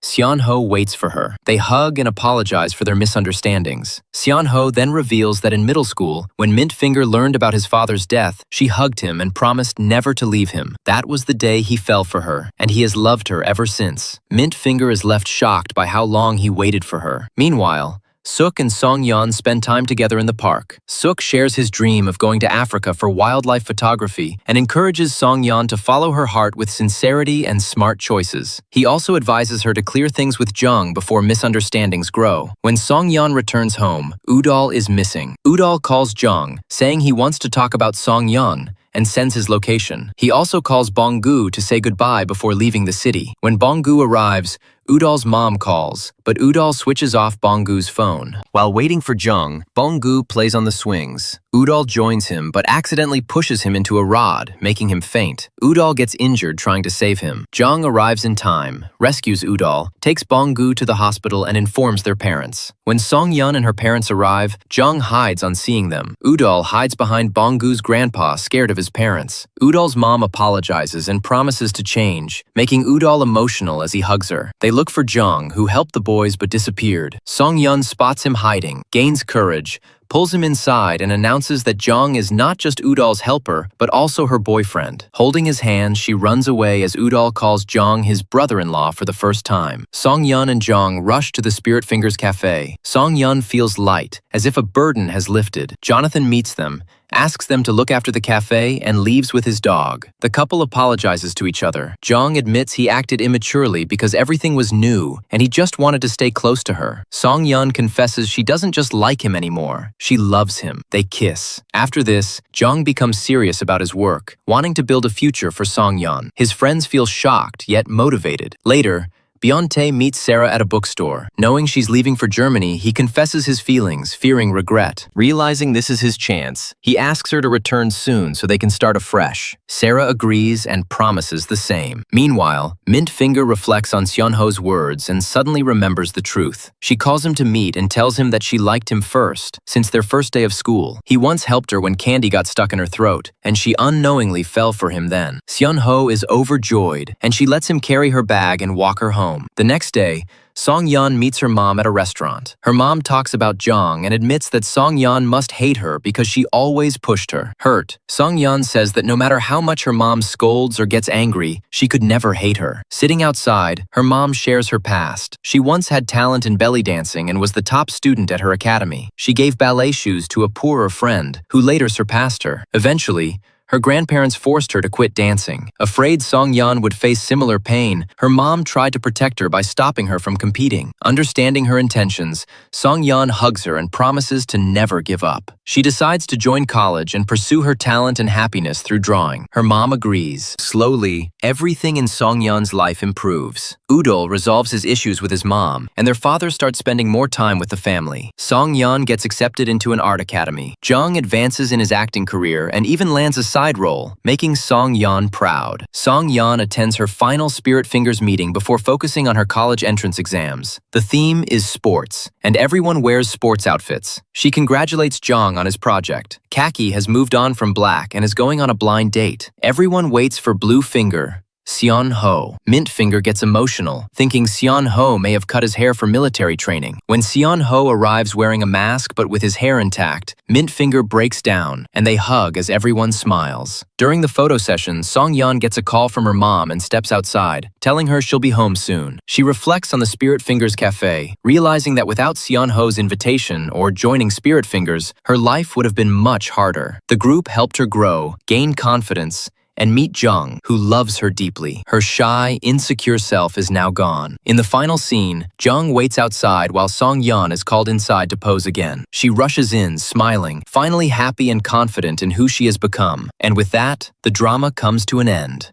Seon Ho waits for her. They hug and apologize for their misunderstandings. Seon Ho then reveals that in middle school, when Mint Finger learned about his father's death, she hugged him and promised never to leave him. That was the day he fell for her, and he has loved her ever since. Mint Finger is left shocked by how long he waited for her. Meanwhile, Suk and Song Yun spend time together in the park. Suk shares his dream of going to Africa for wildlife photography and encourages Song Yun to follow her heart with sincerity and smart choices. He also advises her to clear things with Jung before misunderstandings grow. When Song Yun returns home, Udol is missing. Udol calls Jung, saying he wants to talk about Song Yun, and sends his location. He also calls Bonggu to say goodbye before leaving the city. When Bonggu arrives, Udol's mom calls, but Udol switches off Bonggu's phone. While waiting for Jung, Bonggu plays on the swings. Udol joins him, but accidentally pushes him into a rod, making him faint. Udol gets injured trying to save him. Jung arrives in time, rescues Udol, takes Bonggu to the hospital, and informs their parents. When Song Yun and her parents arrive, Jung hides on seeing them. Udol hides behind Bonggu's grandpa, scared of his parents. Udol's mom apologizes and promises to change, making Udol emotional as he hugs her. They look for Jung, who helped the boys but disappeared. Song Yun spots him hiding, gains courage, pulls him inside, and announces that Jung is not just Udol's helper, but also her boyfriend. Holding his hand, she runs away as Udol calls Jung his brother-in-law for the first time. Song Yun and Jung rush to the Spirit Fingers cafe. Song Yun feels light, as if a burden has lifted. Jonathan meets them, asks them to look after the cafe, and leaves with his dog. The couple apologizes to each other. Jung admits he acted immaturely because everything was new, and he just wanted to stay close to her. Song Yun confesses she doesn't just like him anymore. She loves him. They kiss. After this, Jung becomes serious about his work, wanting to build a future for Song Yun. His friends feel shocked, yet motivated. Later, Beyonce meets Sarah at a bookstore. Knowing she's leaving for Germany, he confesses his feelings, fearing regret. Realizing this is his chance, he asks her to return soon so they can start afresh. Sarah agrees and promises the same. Meanwhile, Mint Finger reflects on Seonho's words and suddenly remembers the truth. She calls him to meet and tells him that she liked him first, since their first day of school. He once helped her when candy got stuck in her throat, and she unknowingly fell for him then. Seonho is overjoyed, and she lets him carry her bag and walk her home. The next day, Song-yeon meets her mom at a restaurant. Her mom talks about Jang and admits that Song-yeon must hate her because she always pushed her. Hurt, Song-yeon says that no matter how much her mom scolds or gets angry, she could never hate her. Sitting outside, her mom shares her past. She once had talent in belly dancing and was the top student at her academy. She gave ballet shoes to a poorer friend, who later surpassed her. Eventually, her grandparents forced her to quit dancing. Afraid Song-yeon would face similar pain, her mom tried to protect her by stopping her from competing. Understanding her intentions, Song-yeon hugs her and promises to never give up. She decides to join college and pursue her talent and happiness through drawing. Her mom agrees. Slowly, everything in Song-yeon's life improves. Udol resolves his issues with his mom, and their father starts spending more time with the family. Song-yeon gets accepted into an art academy. Jang advances in his acting career and even lands a side role, making Song-yeon proud. Song-yeon attends her final Spirit Fingers meeting before focusing on her college entrance exams. The theme is sports, and everyone wears sports outfits. She congratulates Jang on his project. Kaki has moved on from black and is going on a blind date. Everyone waits for Blue Finger, Seonho. Mint Finger gets emotional, thinking Seonho may have cut his hair for military training. When Seonho arrives wearing a mask but with his hair intact, Mint Finger breaks down, and they hug as everyone smiles. During the photo session, Song-yeon gets a call from her mom and steps outside, telling her she'll be home soon. She reflects on the Spirit Fingers cafe, realizing that without Seonho's invitation or joining Spirit Fingers, her life would have been much harder. The group helped her grow, gain confidence, and meet Jang, who loves her deeply. Her shy, insecure self is now gone. In the final scene, Jang waits outside while Song-yeon is called inside to pose again. She rushes in, smiling, finally happy and confident in who she has become. And with that, the drama comes to an end.